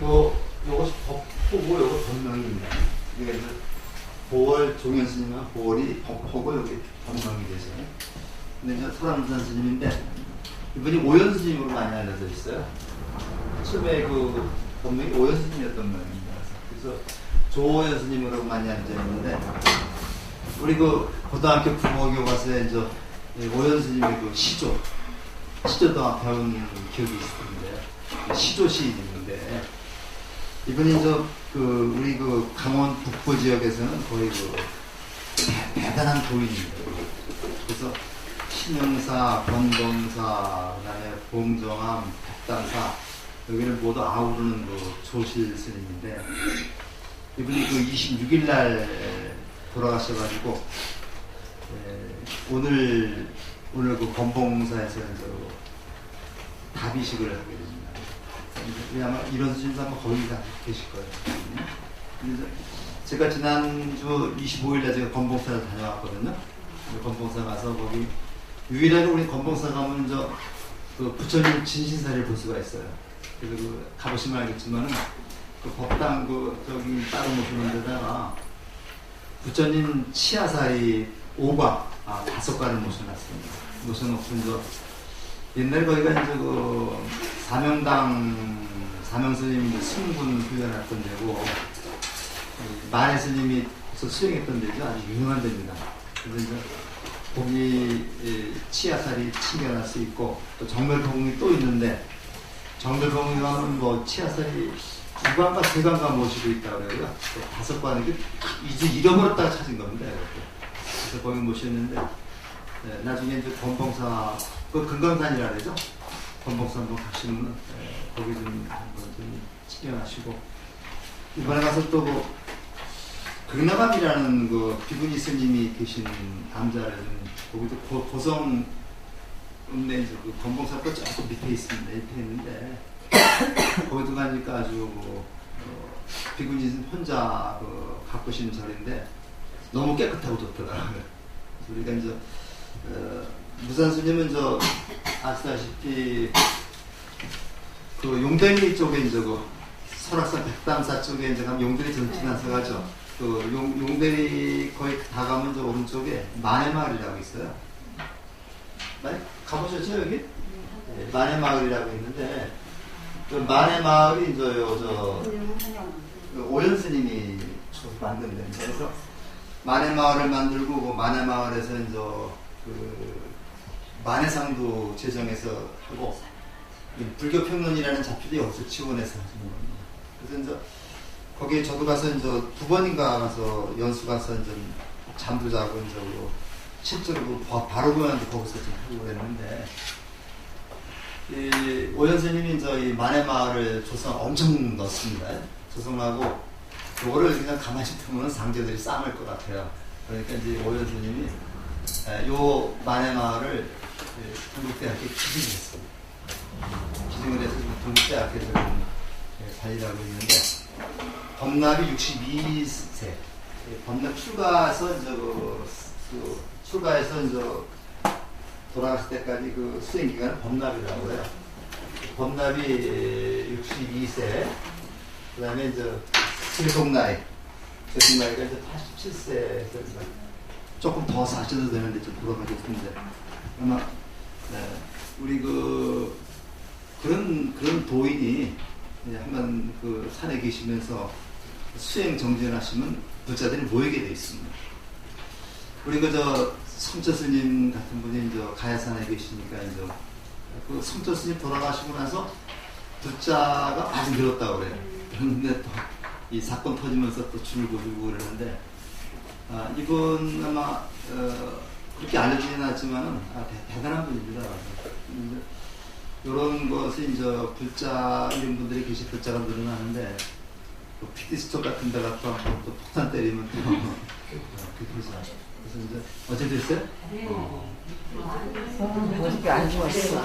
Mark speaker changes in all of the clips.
Speaker 1: 요것이 법호고 요거 법명입니다. 이게 이제 보월 종현 스님은 보월이 법호고 여기 법명이 되죠. 근데 이제 설암산 스님인데 이분이 오연 스님으로 많이 알려져 있어요. 처음에 그 법명이 오연 스님이었던 모양입니다. 그래서 조오연 스님으로 많이 알려져 있는데 우리 그 고등학교 국어교 가서 이제 오연 스님의 그 시조도 배운 기억이 있었는데 시조 시인인데 이분이 그 우리 그 강원 북부 지역에서는 거의 그 대단한 도인입니다. 그래서 신영사, 권범사, 그다음에 봉정암, 백단사 여기를 모두 아우르는 그 조실 스님인데 이분이 그 26일 날 돌아가셔가지고 오늘 그 권봉사에서 답이식을 하게 됩니다. 아마 이런 스님도 아마 거기 다 계실 거예요. 그래서 제가 지난주 25일에 제가 권봉사를 다녀왔거든요. 권봉사 가서 거기 유일하게 우리 권봉사 가면 그 부처님 진신사를 볼 수가 있어요. 그래서 가보시면 알겠지만은 그 법당 저기 따로 모시는 데다가 부처님 치아사리 5과 5과를 모셔놨습니다. 모셔놓고 옛날에 거기가 이제 그 사명스님이 승분 훈련했던 데고 만해 스님이 수행했던 데죠. 아주 유명한 데입니다. 그래서 이제 거기 치아살이 챙겨날 수 있고 또 정멸봉이 또 있는데 정멸봉이 가면 뭐 치아살이 2관과 3관과 모시고 있다고 그래요. 5관이 이제 잃어버렸다가 찾은 겁니다. 그래서 거기 모셨는데 나중에 이제 권봉사 그 금강산이라 그러죠. 권봉사 한번 가시면 거기 좀 챙겨하시고 이번에 가서 또 극나감이라는 그 비구니 스님이 계신 남자를 거기도 고성 읍내 그 권봉사가 조금 밑에 있습니다. 밑에 있는데 거기도 가니까 아주 비구니 스님 혼자 가꾸시는 절인데 너무 깨끗하고 좋더라고요. 우리가 이제 무산 스님은 아시다시피 그 용대리 쪽에 이제 설악산 백담사 쪽에 이제 가면 용대리 전진하서 가죠. 그 용대리 거의 다 가면 오른쪽에 만해마을이라고 있어요. 가보셨죠 여기? 네, 만해마을이라고 있는데 그 만해마을이 이제 오연 스님이 만든 데입니다. 그래서 만해마을을 만들고 만해마을에서 이제 그 만해상도 제정해서 하고 불교평론이라는 잡지도 여기서 지원해서 하시는 겁니다. 그래서 이제 거기에 저도 가서 이제 2번인가 가서 연수 가서 이제 잠도 자고 이제 실제로 바로 보면 거기서 좀 하고 그랬는데 이 오연 스님이 이제 이 만해마을을 조성 엄청 넣습니다. 조성하고 요거를 그냥 가만히 두면 상제들이 쌍을 것 같아요. 그러니까 이제 오연 스님이 요 만해마을을 동국대학교에 기증을 했습니다. 기증을 해서 동국대학교에서 관리하고 있는데 법납이 62세 법납 출가해서 이제 돌아갔을 때까지 그 수행 기간을 법납이라고 해요. 법납이 62세 그다음에 이제 세속나이가 이제 87세 조금 더 사셔도 되는데 좀 돌아가셨는데 아마 우리 그런 도인이 한번 그 산에 계시면서 수행 정진하시면 부자들이 모이게 돼 있습니다. 우리 성처 스님 같은 분이 이제 가야산에 계시니까 이제 그 성처 스님 돌아가시고 나서 부자가 아주 늘었다고 그래요. 그런데 또 이 사건 터지면서 또 줄고 그러는데 이분 아마 그렇게 알려지진 않지만은 대단한 분입니다. 이런 것이 이제 불자 이런 분들이 계신 불자가 늘어나는데 또 피디스토 같은 데가 또 폭탄 때리면 또 그래서 이제 어제 됐어요?
Speaker 2: 어저께 안 좋았어.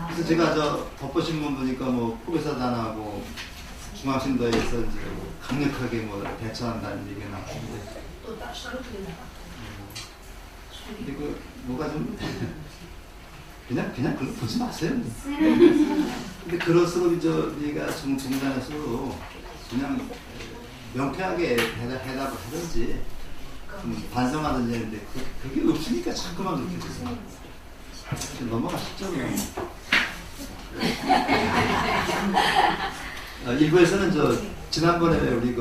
Speaker 1: 그래서 제가 덮어신문 보니까 포교사단하고 중앙신도에서 이제 강력하게 대처한다는 얘기가 나왔는데 근데 뭐가 좀 그냥 그걸 보지 마세요. 근데 그럴수록 이제 우리가 중간에서 그냥 명쾌하게 해답을 하든지 반성하든지 했는데 그게 없으니까 자꾸만 그렇게 됐어요. 넘어가시죠. 일부에서는 지난번에 우리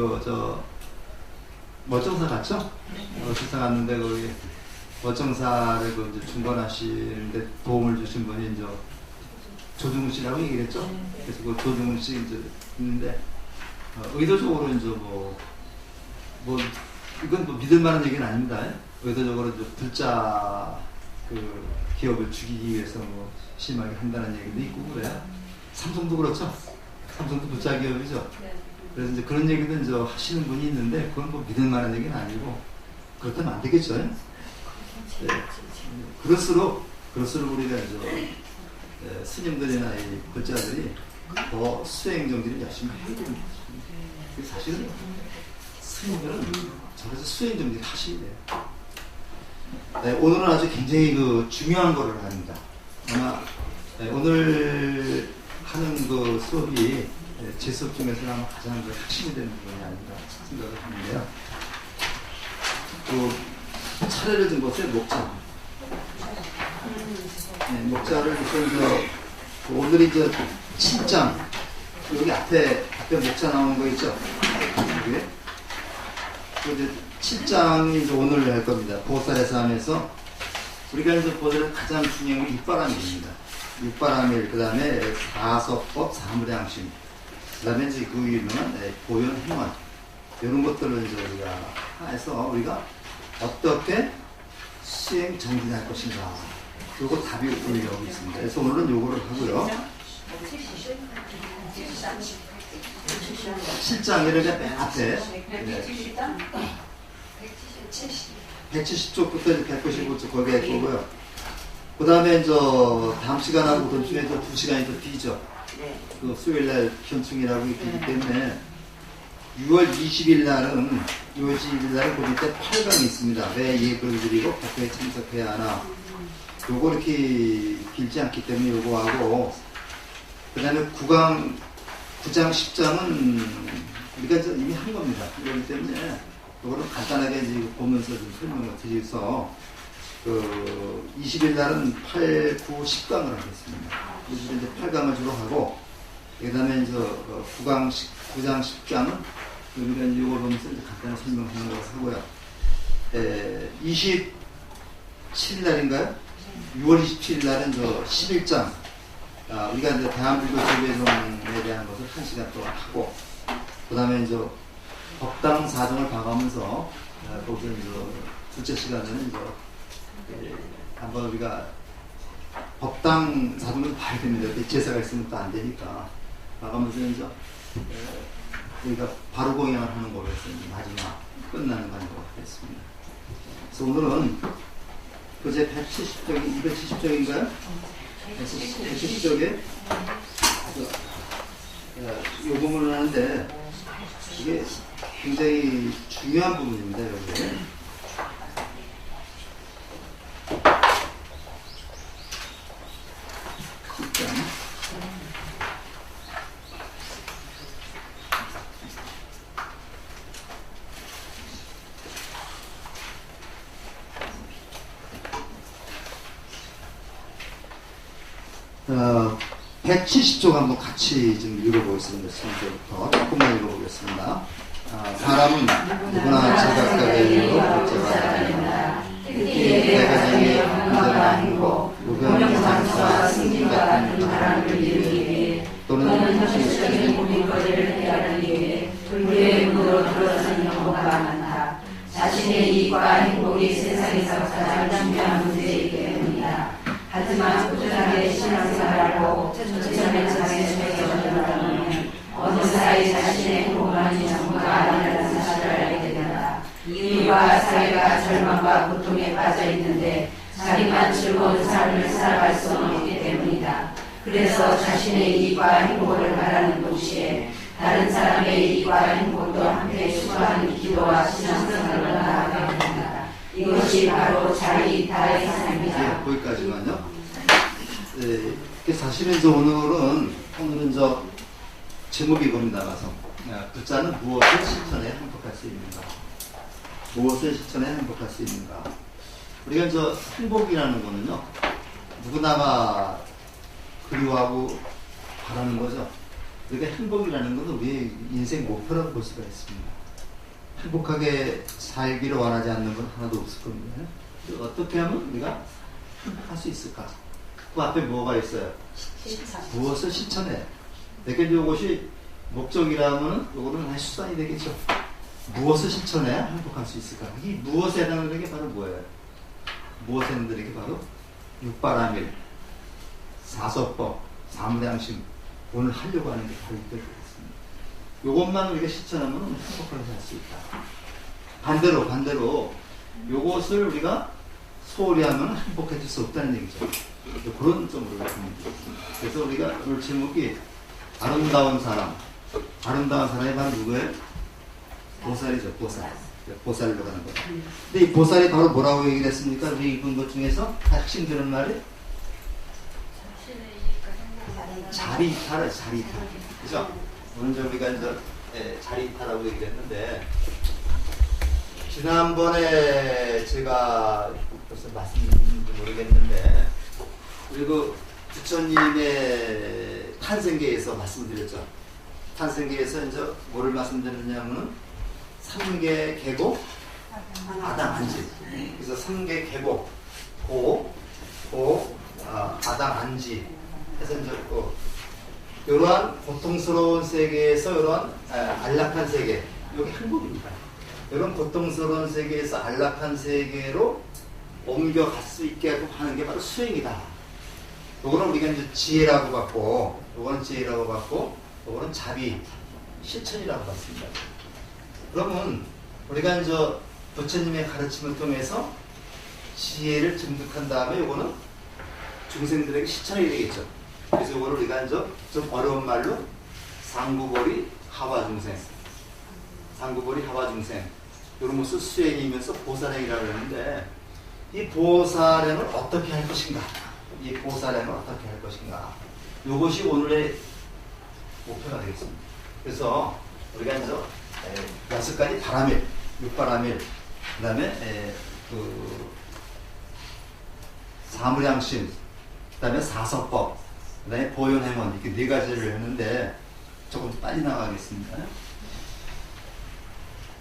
Speaker 1: 멋정사 갔죠? 멋정사 갔는데 거기 멋정사를 이제 중건하시는데 도움을 주신 분이 이제 조중훈 씨라고 얘기를 했죠? 그래서 그 조중훈 씨 이제 있는데 의도적으로 이제 이건 믿을 만한 얘기는 아닙니다. 의도적으로 이제 불자 기업을 죽이기 위해서 심하게 한다는 얘기도 있고 그래요. 삼성도 그렇죠. 삼성도 불자 기업이죠. 그래서 이제 그런 얘기도 이제 하시는 분이 있는데 그건 믿을 만한 얘기는 아니고 그렇다면 안 되겠죠. 네. 그럴수록 우리가 이제 스님들이나 이 불자들이 더 수행 정진을 열심히 해야 됩니다. 사실은 스님들은 저래서 수행 정진 하셔야 돼요. 네, 오늘은 아주 굉장히 중요한 거를 합니다. 아마 오늘 하는 수업이 제 수업 중에서는 아마 가장 핵심이 되는 부분이 아닌가 생각을 하는데요. 차례를 든 것에 목자. 네, 목자를 오늘이 이제 7장 여기 앞에 목자 나오는 거 있죠? 이게 이제 7장이 이제 오늘 할 겁니다. 보살의 삶에서 우리가 이제 보살의 가장 중요한 게 육바람일입니다. 육바람일, 그 다음에 사서법, 사무량심, 그 다음에 이제 그 유명한 보현 행원 이런 것들을 이제 우리가 해서 우리가 어떻게 수행 정진할 것인가. 요거 답이 오늘 여기 있습니다. 그래서 오늘은 요거를 하고요. 7장 이렇게 맨 앞에 170쪽부터 195쪽 거기에 있고요. 그 다음에 이제 다음 시간하고 그 중에 2시간이 더 뒤죠. 수요일날 현충이라고 있기 때문에 6월 20일 날은 그 밑에 8강이 있습니다. 왜 예불을 드리고 법회에 참석해야 하나. 요거 이렇게 길지 않기 때문에 요거 하고, 그 다음에 9장 10장은 우리가 이미 한 겁니다. 그렇기 때문에 요거는 간단하게 이제 보면서 좀 설명을 드려서 20일 날은 8, 9, 10강을 하겠습니다. 그래서 이제 8강을 주로 하고, 그 다음에 이제 9장 10장은 우리가 이제 이걸 보면서 이제 간단히 설명하는 걸 하고요. 27일 날인가요? 6월 27일 날은 11장. 우리가 이제 대한불교 조계종에 대한 것을 1시간 동안 하고, 그 다음에 이제 법당 사정을 봐가면서, 거기서 이제 둘째 시간에는 이제 한번 우리가 법당 사정을 봐야 됩니다. 제사가 있으면 또 안 되니까. 봐가면서 이제 우리가 바로 공양을 하는 거로 해서 마지막 끝나는 관계가 됐습니다. 그래서 오늘은 그제 170쪽이 270쪽인가요? 170쪽에 이 부분을 하는데 이게 굉장히 중요한 부분입니다. 여기. 자, 170쪽 한번 같이 좀 읽어보겠습니다. 처음부터 조금만 읽어보겠습니다. 사람은 누구나 제각각의 이유로 복제가 됩니다. 특히 대가정의 문제가 아니고 무병장수와 승진 같은 바람을 이루기 위해 또는 현실적인 고민거리를 해결하기 위해 불교의 문으로 들어서는 경우가 많다. 자신의 이익과 행복이 세상에서 가장 중요한 문제이기 때문이다. 하지만 꾸준하게 신앙생활하고 전천의 자기의 적용을 어느 사이 자신의 행복만이 전부가 아니라는 사실을 알게 된다. 이와 사회가 절망과 고통에 빠져 있는데 자기만 즐거운 삶을 살아갈 수는 없기 때문이다. 그래서 자신의 이익과 행복을 바라는 동시에 다른 사람의 이익과 행복도 함께 추구하는 기도와 신앙생활을 나아가게 된다. 이것이 바로 자기 다의 삶이다. 거기까지만요. 사실은 오늘은 제목이 이겁니다. 가서 부자는 무엇을 실천해 행복할 수 있는가? 무엇을 실천해 행복할 수 있는가? 우리가 행복이라는 거는요, 누구나가 그리워하고 바라는 거죠. 그러니까 행복이라는 것은 우리의 인생 목표라고 볼 수가 있습니다. 행복하게 살기를 원하지 않는 건 하나도 없을 겁니다. 어떻게 하면 우리가 행복할 수 있을까? 그 앞에 뭐가 있어요? 무엇을 실천해. 내가 이것이 목적이라면 이거는 하나의 수단이 되겠죠. 무엇을 실천해야 행복할 수 있을까? 이 무엇에 해당되는 게 바로 뭐예요? 무엇에 해당되는 게 바로 육바라밀, 사서법, 사무량심, 오늘 하려고 하는 게 바로 이것입니다. 이것만 우리가 실천하면 행복하게 살 수 있다. 반대로 이것을 우리가 소홀히 하면 행복해질 수 없다는 얘기죠. 그런 점으로 말씀드리겠습니다. 그래서 우리가 오늘 제목이 아름다운 사람. 아름다운 사람이 바로 누구예요? 보살이죠. 보살로 가는 거죠. 근데 이 보살이 바로 뭐라고 얘기를 했습니까? 우리 읽은 것 중에서 핵심 드는 말이 자리이탈. 그죠? 오늘 우리가 자리이탈하고 얘기를 했는데, 지난번에 제가 벌써 말씀드렸는지 모르겠는데, 그리고 부처님의 탄생계에서 말씀드렸죠. 탄생계에서 뭐를 말씀드렸냐면은 3개 계곡, 아당 안지. 그래서 3개 계곡, 아당 안지. 해서 이러한 고통스러운 세계에서 이러한 안락한 세계, 여기 행복입니다. 이런 고통스러운 세계에서 안락한 세계로 옮겨갈 수 있게 하는 게 바로 수행이다. 요거는 우리가 지혜라고 받고, 요거는 자비, 실천이라고 받습니다. 그러면 우리가 부처님의 가르침을 통해서 지혜를 증득한 다음에 요거는 중생들에게 실천이 되겠죠. 그래서 요거를 우리가 좀 어려운 말로 상구보리 하화중생, 요런 것을 수행이면서 보살행이라고 하는데, 이 보살행을 어떻게 할 것인가? 요것이 오늘의 목표가 되겠습니다. 그래서 우리가 6가지 바라밀, 육바라밀, 그 다음에 사무량심, 그 다음에 사서법, 그 다음에 보현행원, 이렇게 4가지를 했는데 조금 빨리 나가겠습니다.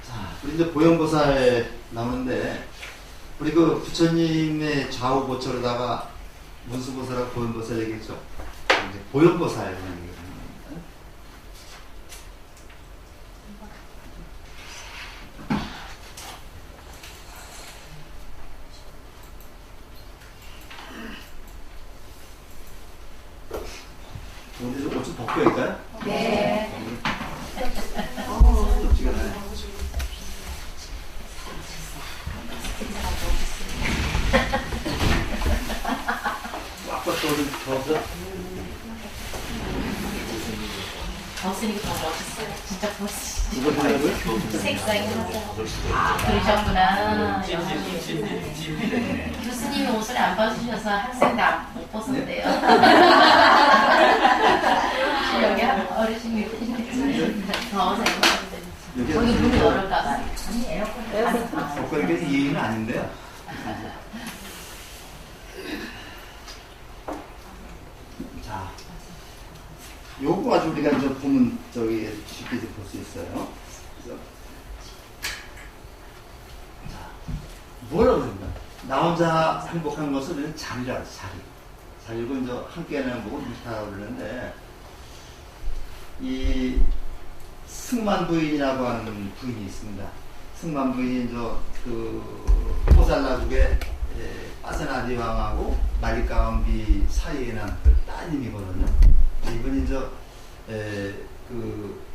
Speaker 1: 자, 우리 보현보살 나오는데, 우리 부처님의 좌우보초로다가 문수보살하고 보현보살 얘기했죠. 이제 보현보살 얘기합니다. 오늘 좀 옷 좀 벗겨야겠어요?
Speaker 2: 네.
Speaker 1: 덥지가 않아요. 아까 또는 더워서
Speaker 2: 벗으니까 더 멋있어요. 진짜 벗으시죠.
Speaker 1: 이거 하려고요?
Speaker 2: 색상이 아, 그러셨구나. 교수님이 옷을 안 벗으셔서 학생 다 못 벗었대요. 여기 어르신이 더워서 입었는데 거기 문이 열을까봐. 아니 에어컨.
Speaker 1: 그렇게 이해는 아닌데요. 자, 요거 가지고 우리가 보면 쉽게 볼 수 있어요. 그래서 자, 뭐라고 그럽니다. 나 혼자 행복한 것은 우리는 자리라고 해요. 자리고 함께 하는 보고 미타라고 그러는데, 이 승만부인이라고 하는 부인이 있습니다. 승만부인이 포살라국의 빠세나디 왕하고 말리까왕비 사이에 난 따님이거든요. 이분이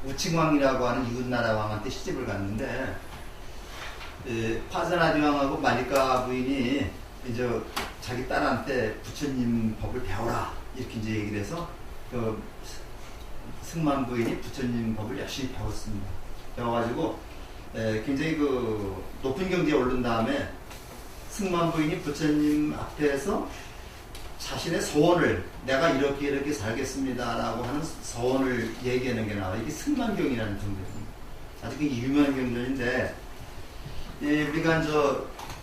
Speaker 1: 우칭왕이라고 하는 이웃나라 왕한테 시집을 갔는데, 파세나디 왕하고 말리까 부인이 자기 딸한테 부처님 법을 배워라 이렇게 얘기를 해서 승만 부인이 부처님 법을 열심히 배웠습니다. 배워가지고 굉장히 높은 경지에 오른 다음에 승만 부인이 부처님 앞에서 자신의 소원을 내가 이렇게 살겠습니다라고 하는 소원을 얘기하는 게 나와요. 이게 승만경이라는 경전입니다. 아주 유명한 경전인데 우리가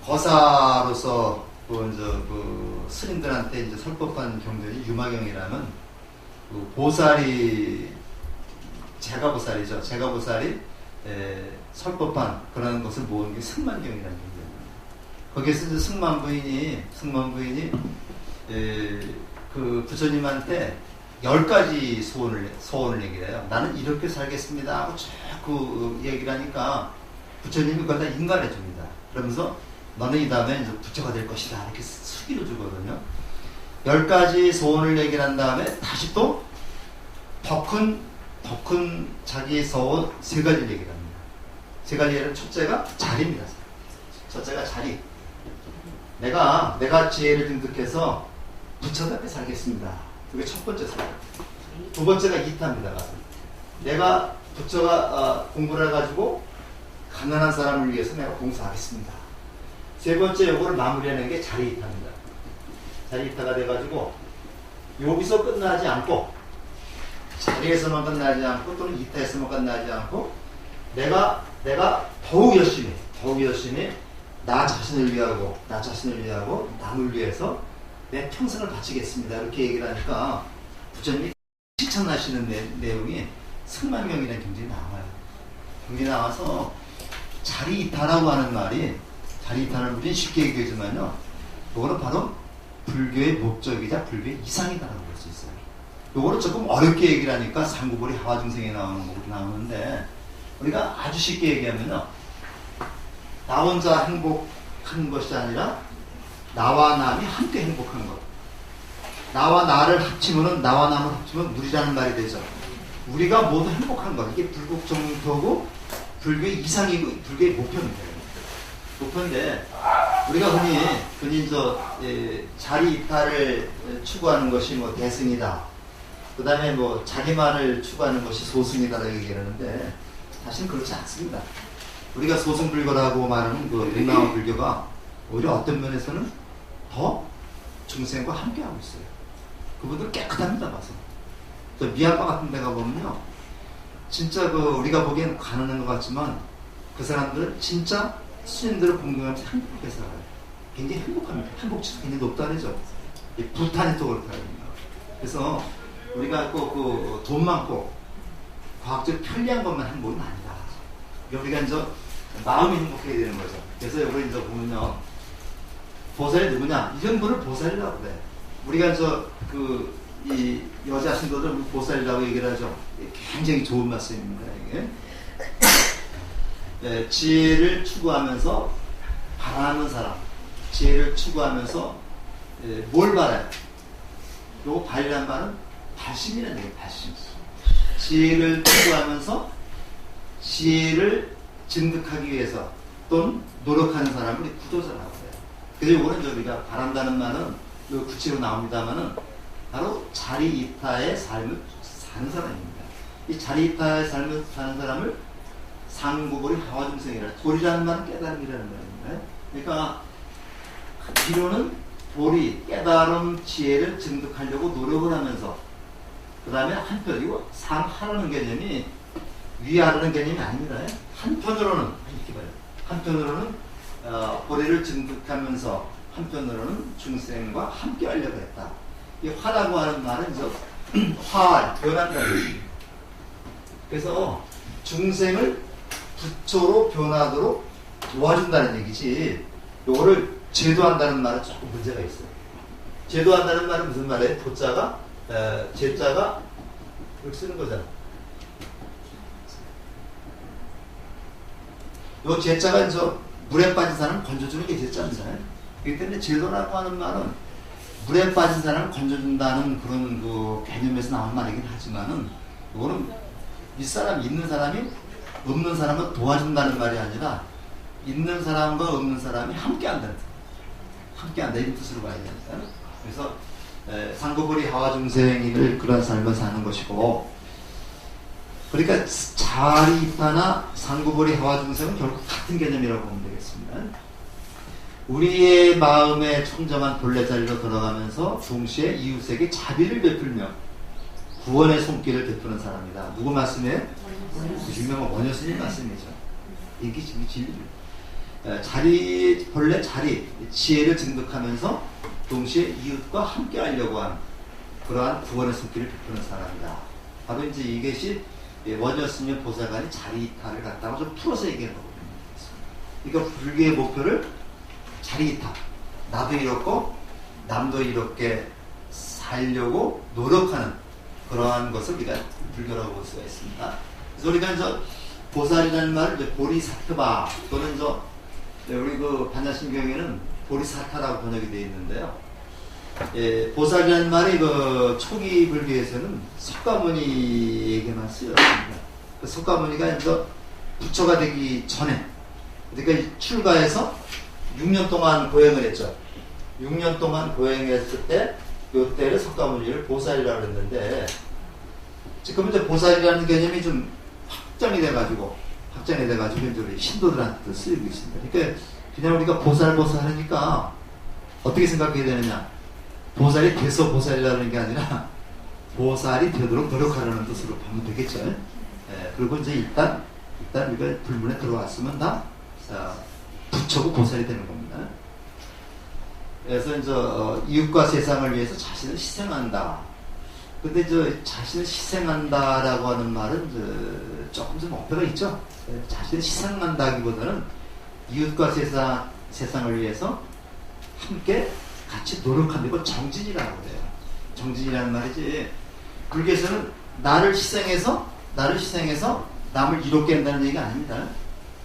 Speaker 1: 거사로서 스님들한테 설법한 경전이 유마경이라는 보살이 제가보살이죠. 제가보살이 설법한 그런 것을 모은 게 승만경이라는 경전입니다. 거기에서 승만부인이 그 부처님한테 10가지 소원을 얘기해요. 나는 이렇게 살겠습니다 하고 쭉 얘기를 하니까 부처님이 그걸 다 인가해 줍니다. 그러면서 너는 이 다음에 이제 부처가 될 것이다 이렇게 수기를 주거든요. 10가지 소원을 얘기를 한 다음에 다시 또 더 큰 자기의 소원 3가지를 얘기를 합니다. 3가지는 첫째가 자리입니다. 첫째가 자리. 내가 지혜를 듬득해서 부처답게 살겠습니다. 그게 첫 번째 소원. 두 번째가 이타입니다. 내가 부처가 공부를 해가지고 가난한 사람을 위해서 내가 봉사하겠습니다. 세 번째 요거를 마무리하는 게 자리 이타입니다. 자리 이타가 돼가지고 여기서 끝나지 않고 자리에서만 끝나지 않고 또는 이타에서만 끝나지 않고 내가 더욱 열심히 나 자신을 위하고 남을 위해서 내 평생을 바치겠습니다. 이렇게 얘기를 하니까 부처님이 실천하시는 내용이 승만경이라는 경전이 나와요. 경전이 나와서 자리이타라고 하는 말이 자리이타는 우리는 쉽게 얘기하지만요. 이거는 바로 불교의 목적이자 불교의 이상이다라고 볼 수 있어요. 요거를 조금 어렵게 얘기를 하니까 상구보리 하와중생에 나오는데 우리가 아주 쉽게 얘기하면요. 나 혼자 행복한 것이 아니라 나와 남이 함께 행복한 것. 나와 나를 합치면은 나와 남을 합치면 우리라는 말이 되죠. 우리가 모두 행복한 것. 이게 불국 정토고 불교의 이상이고 불교의 목표입니다. 목표인데 우리가 흔히 자리 이타를 추구하는 것이 대승이다. 그 다음에 자기만을 추구하는 것이 소승이다라고 얘기하는데 사실은 그렇지 않습니다. 우리가 소승불교라고 말하는 육랑한 불교가 오히려 어떤 면에서는 더 중생과 함께하고 있어요. 그분들 깨끗합니다. 봐서. 미얀마 같은 데 가보면요. 진짜 우리가 보기엔 가난한 것 같지만 그 사람들은 진짜 스님들을 공경하면서 행복하게 살아요. 굉장히 행복합니다. 행복지수가 굉장히 높다 그러죠. 부탄이 또 그렇다는 거예요. 그래서 우리가 꼭 돈 많고 과학적으로 편리한 것만 행복은 아니다. 우리가 마음이 행복해야 되는 거죠. 그래서 여기 보면요. 보살이 누구냐? 이런 분을 보살이라고 그래. 우리가 이 여자 신도들 보살이라고 얘기를 하죠. 굉장히 좋은 말씀입니다. 이게 지혜를 추구하면서 바라는 사람, 지혜를 추구하면서 뭘 바라요? 요거 발이란 말은 발심이라는 얘기예요. 발심. 지혜를 추구하면서 지혜를 증득하기 위해서 또는 노력하는 사람을 구도자라고 해요. 그래서 요거는 우리가 바란다는 말은 구체로 나옵니다만은 바로 자리이타의 삶을 사는 사람입니다. 이 자리이타의 삶을 사는 사람을 상구보리 하와중생이라. 보리라는 말은 깨달음이라는 말입니다. 그러니까 비로는 보리, 깨달음, 지혜를 증득하려고 노력을 하면서 그 다음에 한편이고 상하라는 개념이 위하라는 개념이 아닙니다. 한편으로는 이렇게 봐요. 한편으로는 보리를 증득하면서 한편으로는 중생과 함께 하려고 했다. 이 화라고 하는 말은 변한다는 얘기입니다. 그래서 중생을 부처로 변하도록 도와준다는 얘기지 요거를 제도한다는 말은 조금 문제가 있어요. 제도한다는 말은 무슨 말이에요? 도자가 제자가 이렇게 쓰는 거잖아. 요 제자가 물에 빠진 사람을 건져주는 게 제자입니다. 그렇기 때문에 제도라고 하는 말은 물에 빠진 사람을 건져준다는 그런 개념에서 나온 말이긴 하지만은 이거는 있는 사람이 없는 사람을 도와준다는 말이 아니라 있는 사람과 없는 사람이 함께한다는 함께한다 이런 뜻으로 봐야 됩니다. 그래서 상구보리 하와중생인을 그런 삶을 사는 것이고, 그러니까 자리이타나 상구보리 하와중생은 결국 같은 개념이라고 보면 되겠습니다. 우리의 마음의 청정한 본래 자리로 돌아가면서 동시에 이웃에게 자비를 베풀며 구원의 손길을 베푸는 사람이다. 누구 말씀이에요? 유명한 원효스님 말씀이죠. 이게 지금 진리. 본래 자리, 지혜를 증득하면서 동시에 이웃과 함께 하려고 하는 그러한 구원의 손길을 베푸는 사람이다. 바로 이제 이것이 원효스님 보살관이 자리 이탈을 갖다가 좀 풀어서 얘기하는 거거든요. 그러니까 불교의 목표를 자리 이탈. 나도 이렇고 남도 이렇게 살려고 노력하는 그러한 것을 우리가 불교라고 볼 수가 있습니다. 그래서 우리가 이제 보살이라는 말을 이제 보리사트바 또는 우리 그 반야심경에는 보리사타라고 번역이 되어 있는데요. 보살이라는 말이 그 초기 불교에서는 석가모니에게만 쓰였습니다. 그 석가모니가 이제 부처가 되기 전에, 그러니까 출가해서 6년 동안 고행을 했죠. 6년 동안 고행했을 때, 요때를 석가모니를 보살이라고 했는데, 지금 이제 보살이라는 개념이 좀 확장이 돼가지고 이제 우리 신도들한테도 쓰이고 있습니다. 그러니까 그냥 우리가 보살 하니까 어떻게 생각해야 되느냐? 보살이 돼서 보살이라는 게 아니라 보살이 되도록 노력하라는 뜻으로 보면 되겠죠. 그리고 이제 일단 우리가 불문에 들어왔으면 다 부처고 보살이 되는 겁니다. 그래서 이제 이웃과 세상을 위해서 자신을 희생한다. 근데 자신을 희생한다라고 하는 말은 조금 좀 어폐가 있죠. 자신을 희생한다기보다는 이웃과 세상을 위해서 함께 같이 노력한다. 이걸 정진이라고 해요. 정진이라는 말이지. 불교에서는 나를 희생해서 남을 이롭게 한다는 얘기가 아닙니다.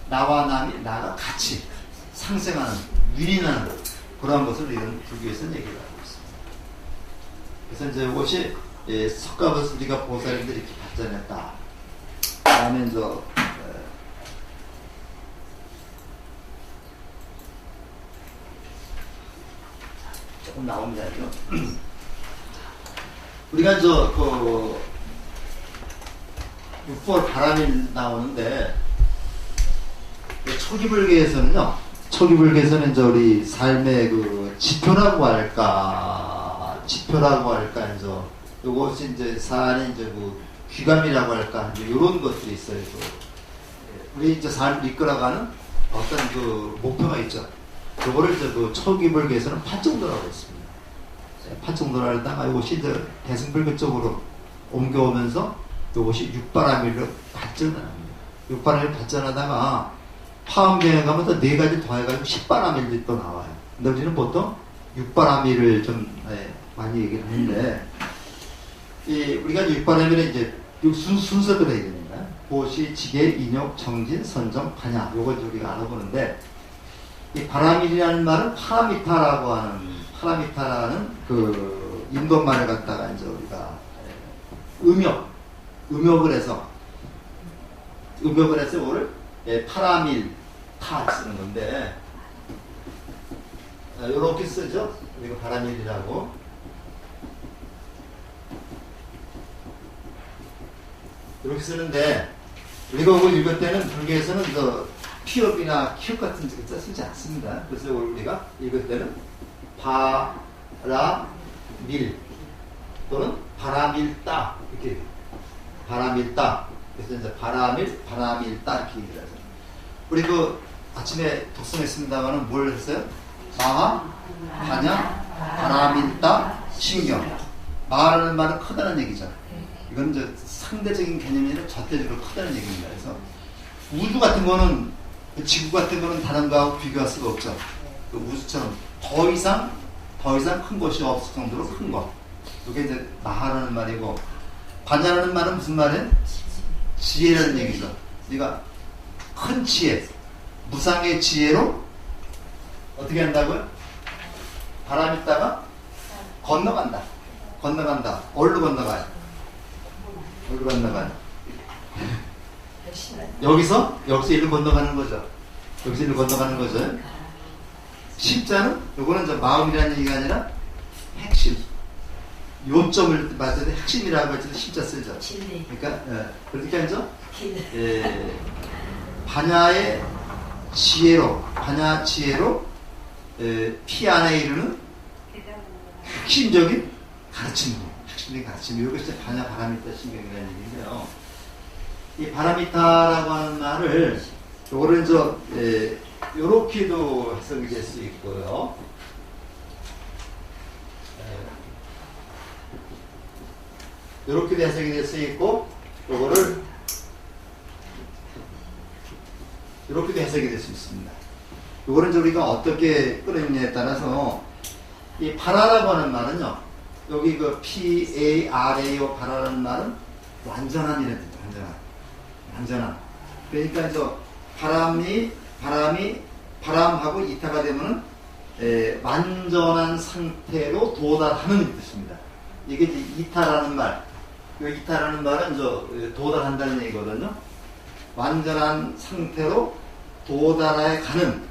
Speaker 1: 나가 같이 상생하는, 윈윈하는 그러한 것을 이런 불교에서는 얘기를 하고 있습니다. 그래서 이제 이것이 석가모니가 보살인데 이렇게 발전했다. 다음에 이제 조금 나옵니다. 우리가 그 6월 바람이 나오는데 초기불교에서는 이제 우리 삶의 그 지표라고 할까 이제 요것이 이제 사안의 이제 그 귀감이라고 할까 이제 이런 것들이 있어요. 우리 이제 삶을 이끌어가는 어떤 그 목표가 있죠. 요거를 이제 그 초기불교에서는 판정도라고 했습니다. 판정도를 하다가 이것이 이제 대승불교 쪽으로 옮겨오면서 이것이 육바라밀로 발전을 합니다. 육바라밀 발전하다가 파음경에 가면 또 4가지 더해가지고 10바라밀이 또 나와요. 근데 우리는 보통 육바라밀을 좀 많이 얘기를 하는데, 우리가 육바라밀에 이제 순서대로 해야 됩니다. 보시, 지계, 인욕, 정진, 선정, 반야. 요걸 우리가 알아보는데, 이 바라밀이라는 말은 파라미타라는 그 인도말을 갖다가 이제 우리가 음역을 해서 이거를 파라밀타 쓰는 건데, 요렇게 쓰죠. 이거 바라밀이라고. 이렇게 쓰는데, 우리가 이걸 읽을 때는 불교에서는 피업이나 키업 같은 거 쓰지 않습니다. 그래서 우리가 읽을 때는 바라밀 또는 바라밀따 이렇게 바라밀따. 그래서 이제 바라밀따 이렇게 얘기를 하죠. 우리 그 아침에 독성했습니다만은 뭘 했어요? 마하, 반야, 바라밀따, 신경. 마하라는 말은 크다는 얘기죠. 이건 이제 상대적인 개념이 아니라 절대적으로 크다는 얘기입니다. 그래서 우주 같은 거는, 지구 같은 거는 다른 거하고 비교할 수가 없죠. 그 우주처럼 더 이상 큰 것이 없을 정도로 큰 거. 이게 이제 마하라는 말이고, 반야라는 말은 무슨 말이에요? 지혜라는 얘기죠. 그러니까 큰 지혜, 무상의 지혜로 어떻게 한다고요? 바람있다가 건너간다. 어디로 건너가요? 여기서 일로 건너가는 거죠. 십자는, 요거는 이제 마음이라는 얘기가 아니라 핵심. 요점을 맞을 때 핵심이라고 해서 십자 쓰죠. 그러니까 이제 반야의 지혜로 피 안에 이르는 핵심적인 가르침. 이것이 바라미타 신경이라는 얘기인데요. 이 바라미타라고 하는 말을 요거를 요렇게도 해석이 될 수 있고요. 요렇게도 해석이 될 수 있고, 요거를 요렇게도 해석이 될 수 있습니다. 요거는 이제 우리가 어떻게 끌어내느냐에 따라서 이 바라라고 하는 말은요, 여기 그 P-A-R-A-O 바라라는 말은 완전함이라는 뜻이에요. 완전함. 그러니까 바람하고 이타가 되면은 완전한 상태로 도달하는 뜻입니다. 이게 이제 이타라는 말, 이 이타라는 말은 도달한다는 얘기거든요. 완전한 상태로 도달해 가는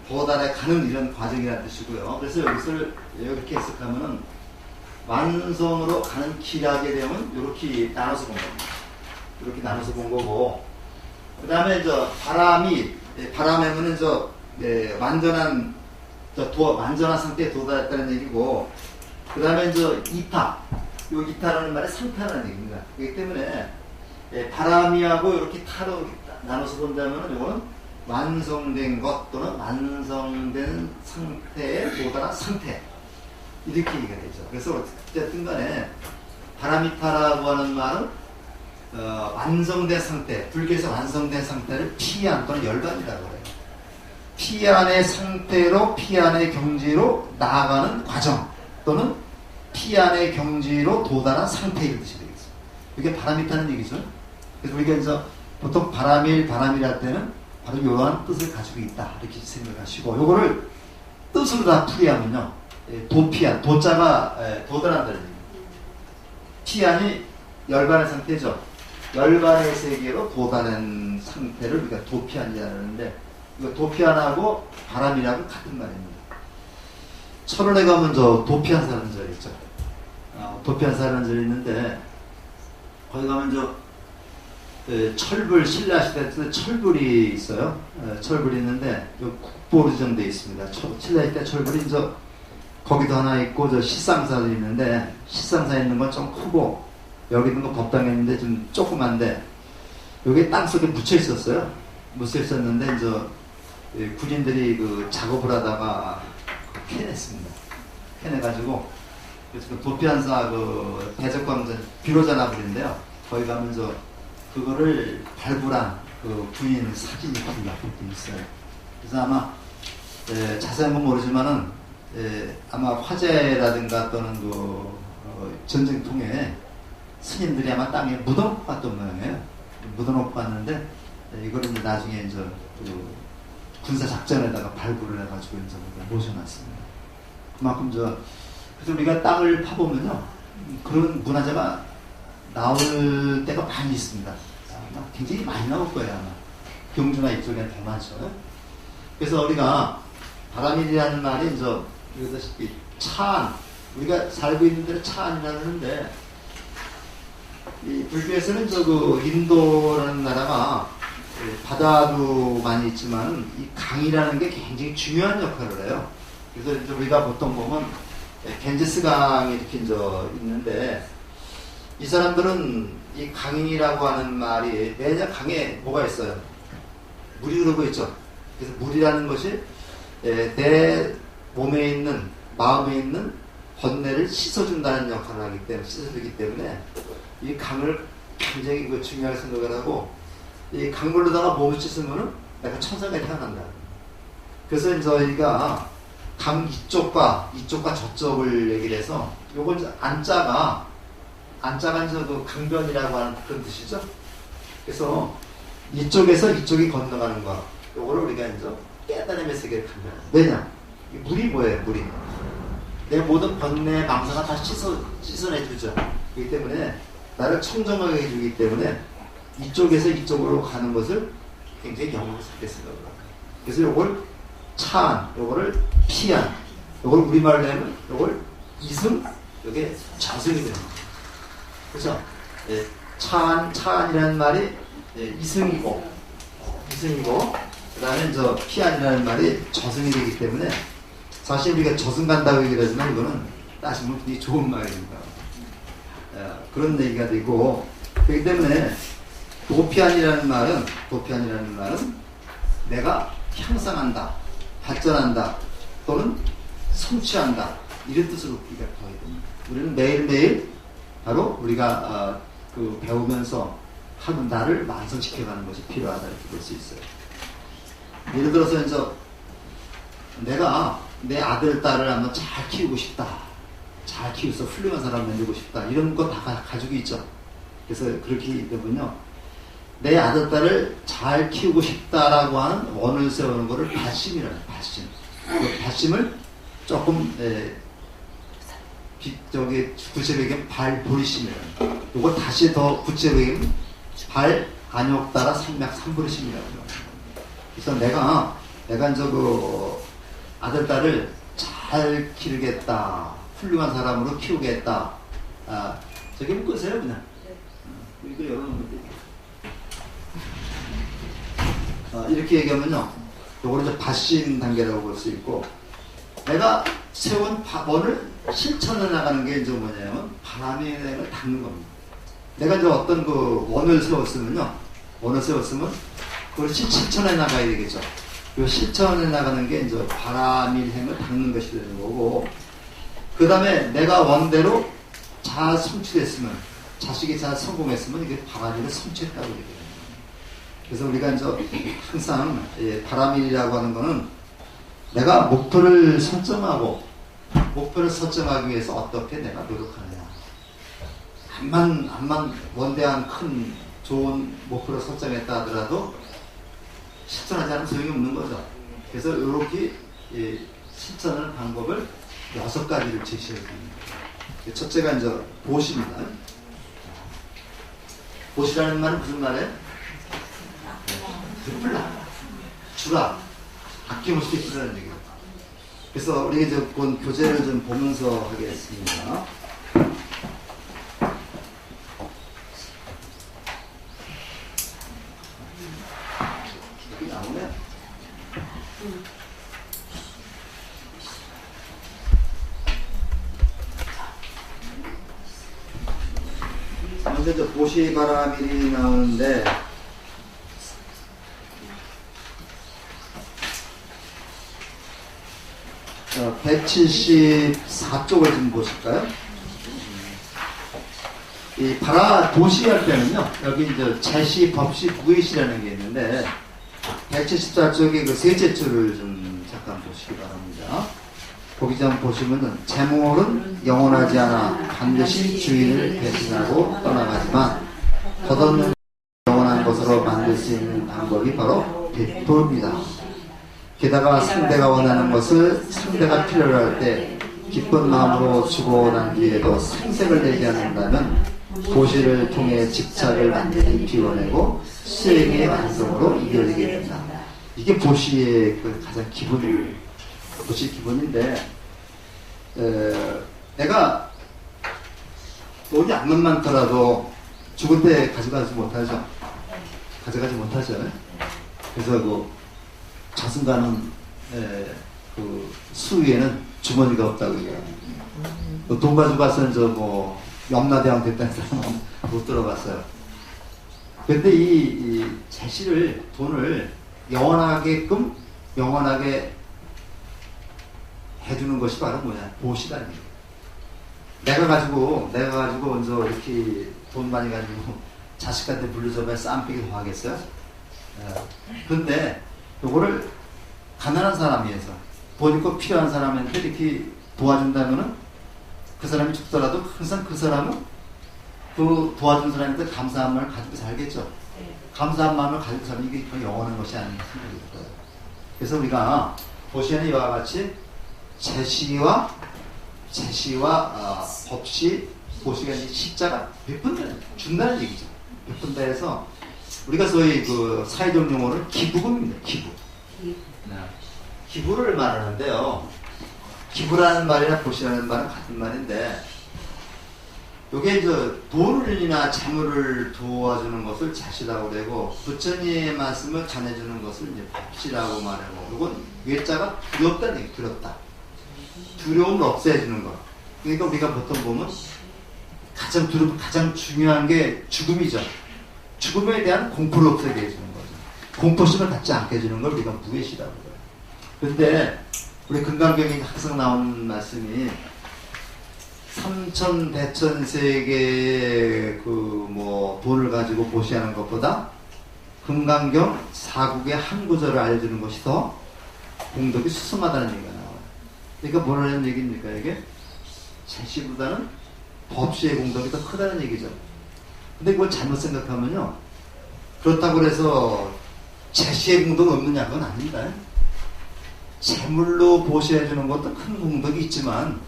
Speaker 1: 이런 과정이라는 뜻이고요. 그래서 여기서 이렇게 해석하면은 완성으로 가는 길하게 되면 이렇게 나눠서 본 겁니다. 이렇게 나눠서 본 거고, 그 다음에 바람에는 완전한 상태에 도달했다는 얘기고, 그 다음에 이타라는 말이 상태라는 얘기입니다. 그렇기 때문에 바람이하고 이렇게 타로 나눠서 본다면 이거는 완성된 것 또는 완성된 상태에 도달한 상태, 이렇게 얘기가 되죠. 그래서 어쨌든 간에 바라미타라고 하는 말은 완성된 상태, 불교에서 완성된 상태를 피안 또는 열반이라고 해요. 피안의 상태로 피안의 경지로 나아가는 과정 또는 피안의 경지로 도달한 상태의 뜻이 되겠습니다. 이게 바라미타는 얘기죠. 그래서 우리가 이제 보통 바람이라 할 때는 바로 이러한 뜻을 가지고 있다, 이렇게 생각하시고, 요거를 뜻으로 다 풀이하면요, 도피안, 도자가 도달한다는 얘기입니다. 피안이 열반의 상태죠. 열반의 세계로 도달한 상태를 우리가 도피안이라고 하는데, 이거 도피안하고 바람이라고 같은 말입니다. 철원에 가면 도피안 사는 절 있죠. 도피안 사는 절이 있는데, 거기 가면 철불, 신라시대 때 철불이 있어요. 철불이 있는데, 국보로 지정되어 있습니다. 신라시대 철불이 거기도 하나 있고, 시상사도 있는데, 시상사 있는 건 좀 크고, 여기 있는 건 법당에 있는데 좀 조그만데, 여기 땅속에 묻혀 있었어요. 묻혀 있었는데, 군인들이 그 작업을 하다가 캐냈습니다. 캐내가지고, 그래서 그 도피안사 대적광전 비로자나불인데요. 거기 가면 그거를 발굴한 그 부인 사진이 있어요. 그래서 아마 자세한 건 모르지만은 아마 화재라든가 또는 전쟁통에 스님들이 아마 땅에 묻어놓고 갔던 모양이에요. 묻어놓고 갔는데 이거를 이제 나중에 군사 작전에다가 발굴을 해가지고 모셔놨습니다. 그만큼 그래서 우리가 땅을 파보면요, 그런 문화재가 나올 때가 많이 있습니다. 굉장히 많이 나올 거예요, 아마. 경주나 이쪽에는 더 많죠. 그래서 우리가 바람이라는 말이 그러다시피 차안, 우리가 살고 있는 데는 차안이라고 하는데, 이 불교에서는 인도라는 나라가 바다도 많이 있지만 이 강이라는 게 굉장히 중요한 역할을 해요. 그래서 우리가 보통 보면 겐제스강이 이렇게 있는데, 이 사람들은 이 강이라고 하는 말이 매년 강에 뭐가 있어요? 물이 흐르고 있죠. 그래서 물이라는 것이 내 몸에 있는, 마음에 있는 번뇌를 씻어준다는 역할을 하기 때문에, 씻어주기 때문에 이 강을 굉장히 중요하게 생각을 하고, 이 강물로다가 몸을 씻으면은 내가 천상에 태어난다. 그래서 저희가 강 이쪽과 저쪽을 얘기를 해서, 요건 안자가 강변이라고 하는 그런 뜻이죠. 그래서 이쪽에서 이쪽이 건너가는 거, 요거를 우리가 깨달음의 세계를 간다. 왜냐? 이 물이 뭐예요? 물이 내 모든 번뇌 망상을 다 씻어내주죠. 그렇기 때문에 나를 청정하게 해주기 때문에 이쪽에서 이쪽으로 가는 것을 굉장히 영광스럽게 생각을 합니다. 그래서 요걸 차안, 요거를 피안, 요걸 우리말로 하면 요걸 이승, 요게 저승이 됩니다. 그렇죠? 차안이라는 말이 이승이고, 그 다음에 피안이라는 말이 저승이 되기 때문에 사실 우리가 저승 간다고 얘기를 하지만 이거는 따지면 굉장히 좋은 말입니다. 그런 얘기가 되고, 그렇기 때문에 도피안이라는 말은 내가 향상한다, 발전한다, 또는 성취한다, 이런 뜻으로 우리가 봐야 됩니다. 우리는 매일매일 바로 우리가 배우면서 하는 나를 완성시켜가는 것이 필요하다 이렇게 볼 수 있어요. 예를 들어서 이제 내가 내 아들, 딸을 한번 잘 키우고 싶다, 잘 키워서 훌륭한 사람 만들고 싶다, 이런 거 다 가지고 있죠. 그래서 그렇게 되면요, 내 아들, 딸을 잘 키우고 싶다라고 하는 원을 세우는 것을 발심이라는 거예요. 발심. 그 발심을 조금 구체적인 얘기하면 발보리심이라는 거예요. 이걸 다시 더 구체적으로 얘기하면 발안욕 따라 삼맥 삼보리심이라고 해요. 그래서 내가 이제 아들, 딸을 잘 기르겠다, 훌륭한 사람으로 키우겠다. 저게 묶으세요, 그냥. 이거 열어놓으면 돼요. 이렇게 얘기하면요, 요거는 이제 발심 단계라고 볼 수 있고, 내가 세운 원을 실천해 나가는 게 이제 뭐냐면 바람의 을 닦는 겁니다. 내가 이제 어떤 원을 세웠으면 그걸 실천해 나가야 되겠죠. 이 실천해 나가는 게 이제 바람일행을 닦는 것이 되는 거고, 그 다음에 내가 원대로 잘 성취됐으면, 자식이 잘 성공했으면 이게 바람일을 성취했다고 얘기해요. 그래서 우리가 이제 항상 바람일이라고 하는 거는 내가 목표를 설정하기 위해서 어떻게 내가 노력하느냐. 암만 원대한 큰 좋은 목표를 설정했다 하더라도 실천하지 않으면 소용이 없는 거죠. 그래서 이렇게 실천하는 방법을 6가지를 제시해 줍니다. 첫째가 이제 보시입니다. 보시라는 말은 무슨 말이에요? 베풀라, 주라, 아낌없이 베풀라는 얘기예요. 그래서 우리 이제 본 교재를 좀 보면서 하겠습니다. 여기 나오네. 먼저 이제 보시바라밀이 나오는데, 174쪽을 좀 보실까요? 이 도시 할 때는요, 여기 이제 제시, 법시, 구의시라는 게 있는데, 174쪽의 그 셋째 줄을 좀 잠깐 보시기 바랍니다. 거기 좀 보시면은, 재물은 영원하지 않아 반드시 주인을 배신하고 떠나가지만, 덧없는 영원한 것으로 만들 수 있는 방법이 바로 베풀입니다. 게다가 상대가 원하는 것을 상대가 필요로 할 때 기쁜 마음으로 주고 난 뒤에도 생색을 내지 않는다면 보시를 통해 집착을 완전히 비워내고 수행의 완성으로 이어지게 된다. 이게 보시의 가장 기본이에요. 보시 기본인데, 내가 돈이 안만 많더라도 죽을 때 가져가지 못하죠. 그래서 저승 가는 수위에는 주머니가 없다고 얘기합니다. 돈 가지고 가서는 염라대왕 됐다는 사람은 못 들어봤어요. 근데 이 제시를, 돈을 영원하게 해주는 것이 바로 뭐냐? 보시라는 거예요. 내가 가지고 먼저 이렇게 돈 많이 가지고 자식한테 물려줘봐야 쌈빼기 더 하겠어요? 근데 요거를 가난한 사람 위해서, 돈이 꼭 필요한 사람한테 이렇게 도와준다면은 그 사람이 죽더라도 항상 그 사람은 그 도와준 사람한테 감사한 마음을 가지고 살겠죠. 감사한 마음을 가지고 사는 게 영원한 것이 아닌가 생각이 들어요. 그래서 우리가 보시는 이와 같이 제시와 법시, 보시가 시자가 준다는 얘기죠. 베푼다 해서 우리가 소위 사회적 용어를 기부금입니다. 기부를 말하는데요. 기부라는 말이나 보시라는 말은 같은 말인데, 요게 이제 돈을이나 재물을 도와주는 것을 제시라고 그러고, 부처님의 말씀을 전해주는 것을 이제 법시라고 말하고, 요건 외자가 두렵다는 얘기, 두렵다. 두려움을 없애주는 거. 그러니까 우리가 보통 보면 가장 중요한 게 죽음이죠. 죽음에 대한 공포를 없애게 해주는 거죠. 공포심을 갖지 않게 해주는 걸 우리가 무엇이라고 해요. 그런데 우리 금강경에 항상 나오는 말씀이 삼천대천세계의 돈을 가지고 보시하는 것보다 금강경 사국의 한 구절을 알려주는 것이 더 공덕이 수승하다는 얘기가 나와요. 그러니까 뭐라는 얘기입니까 이게? 제시보다는 법시의 공덕이 더 크다는 얘기죠. 근데 그걸 잘못 생각하면요, 그렇다고 해서 제시의 공덕이 없느냐, 그건 아닙니다. 재물로 보시해주는 것도 큰 공덕이 있지만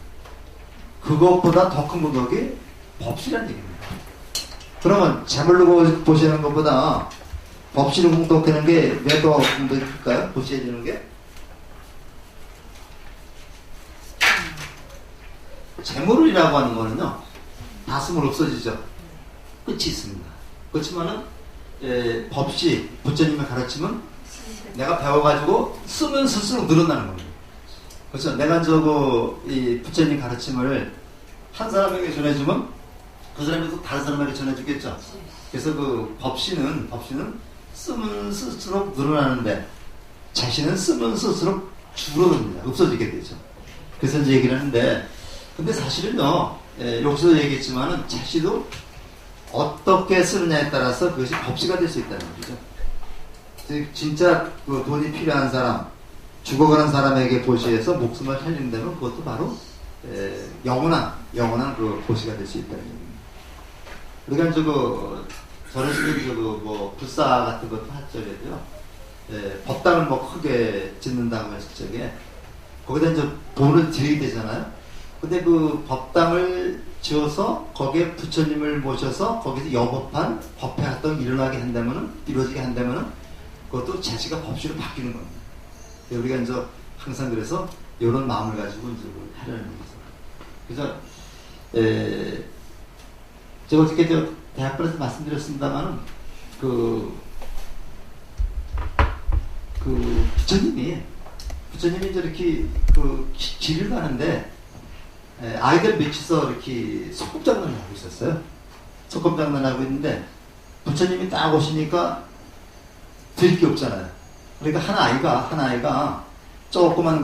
Speaker 1: 그것보다 더 큰 공덕이 법시라는 얘기입니다. 그러면 재물로 보시는 것보다 법시로 공덕하는 게 왜 더 공덕이 클까요? 보시해주는 게? 재물이라고 하는 거는요, 다 쓰면 없어지죠. 끝이 있습니다. 그렇지만은 법시, 부처님의 가르침은 내가 배워가지고 쓰면 쓸수록 늘어나는 겁니다. 그렇죠? 내가 이 부처님 가르침을 한 사람에게 전해주면 그 사람이 또 다른 사람에게 전해주겠죠. 그래서 그 법시는 쓰면 쓸수록 늘어나는데 자신은 쓰면 쓸수록 줄어듭니다. 없어지게 되죠. 그래서 이제 얘기를 하는데, 근데 사실은요, 여기서도 얘기했지만은 자시도 어떻게 쓰느냐에 따라서 그것이 법시가 될 수 있다는 거죠. 진짜 그 돈이 필요한 사람, 죽어가는 사람에게 보시해서 목숨을 살린다면 그것도 바로 영원한 그 보시가 될 수 있다는 얘기입니다. 그러니까 저런 식으로 불사 같은 것도 하죠. 법당을 크게 짓는다고 했을 적에 거기다 이제 돈을 드리게 되잖아요. 근데 그 법당을 지어서 거기에 부처님을 모셔서 거기서 여법한 법회 활동이 이루어지게 한다면은 그것도 제시가 법시로 바뀌는 겁니다. 우리가 이제 항상 그래서 이런 마음을 가지고 이제 하려는 거죠. 그래서 제가 어저께 대학교에서 말씀드렸습니다만은 부처님이 이제 이렇게 길을 가는데 아이들 밑에서 이렇게 소꿉장난을 하고 있었어요. 소꿉장난을 하고 있는데 부처님이 딱 오시니까 드릴 게 없잖아요. 그러니까 한 아이가 조그만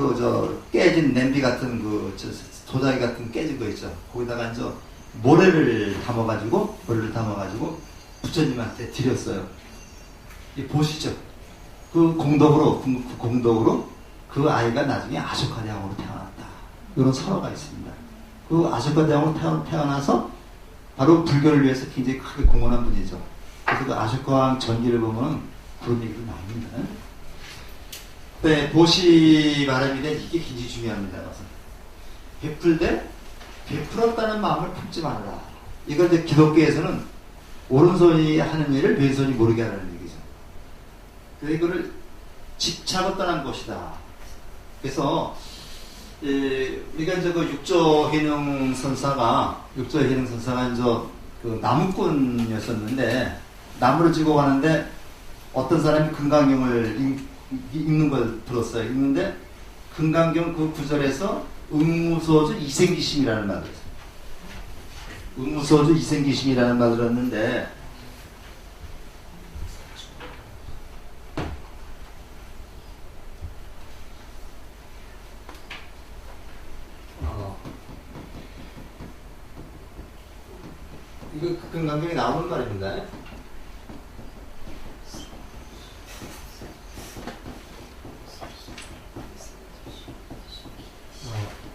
Speaker 1: 깨진 냄비 같은 도자기 같은 깨진 거 있죠. 거기다가 이제 모래를 담아가지고 부처님한테 드렸어요. 이 보시죠. 그 공덕으로 그 아이가 나중에 아쇼카대왕으로 태어났다. 이런 설화가 있습니다. 그 아쇼카대왕으로 태어나서 바로 불교를 위해서 굉장히 크게 공헌한 분이죠. 그래서 그 아쇼카왕 전기를 보면 그런 얘기도 나옵니다. 네, 보시 바람인데 이게 굉장히 중요합니다. 베풀었다는 마음을 품지 말아라. 이걸 이제 기독교에서는 오른손이 하는 일을 왼손이 모르게 하라는 얘기죠. 그래서 이거를 집착을 떠난 것이다. 그래서 우리가 이제 육조해능 선사가 이제 나무꾼이었었는데 나무를 지고 가는데 어떤 사람이 금강경을 읽는 걸 들었어요. 읽는데 금강경 그 구절에서 응무소주 이생기심이라는 말을 했어요. 응무소주 이생기심이라는 말을 들었는데 이거 금강경에 나오는 말입니다.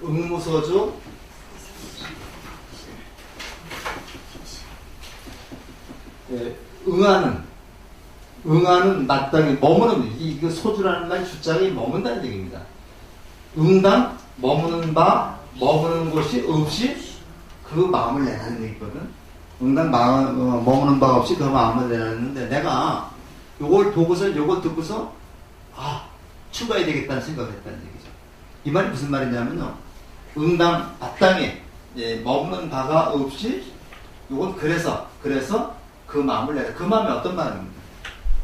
Speaker 1: 응무소주 응하는 마땅히 머무는 이거 소주라는 말 주장이 머문다는 얘기입니다. 응당 머무는 곳이 없이 그 마음을 내라는 얘기거든. 응당 머무는 바 없이 그 마음을 내라는데 내가 요걸 듣고서 추가해야 되겠다는 생각을 했다는 얘기죠. 이 말이 무슨 말이냐면요. 응당 마땅히 머무는 바가 없이 요건 그래서 그 마음을 내라. 그 마음이 어떤 마음입니다.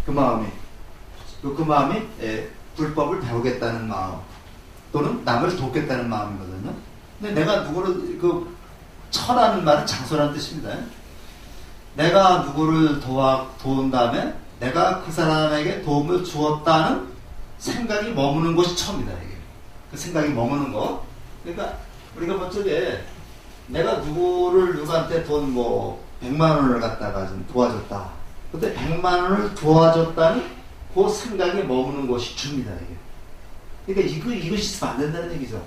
Speaker 1: 그 마음이 불법을 배우겠다는 마음. 또는 남을 돕겠다는 마음이거든요. 근데 내가 누구를 처라는 말은 장소라는 뜻입니다. 내가 누구를 도운 다음에 내가 그 사람에게 도움을 주었다는 생각이 머무는 것이 처음이다. 이게. 그 생각이 머무는 거. 그러니까 우리가 먼저에 내가 누구한테 돈 100만 원을 갖다가 좀 도와줬다. 근데 100만 원을 도와줬다는 그 생각이 머무는 것이 줍니다. 이게. 그러니까 이것이 있으면 안 된다는 얘기죠.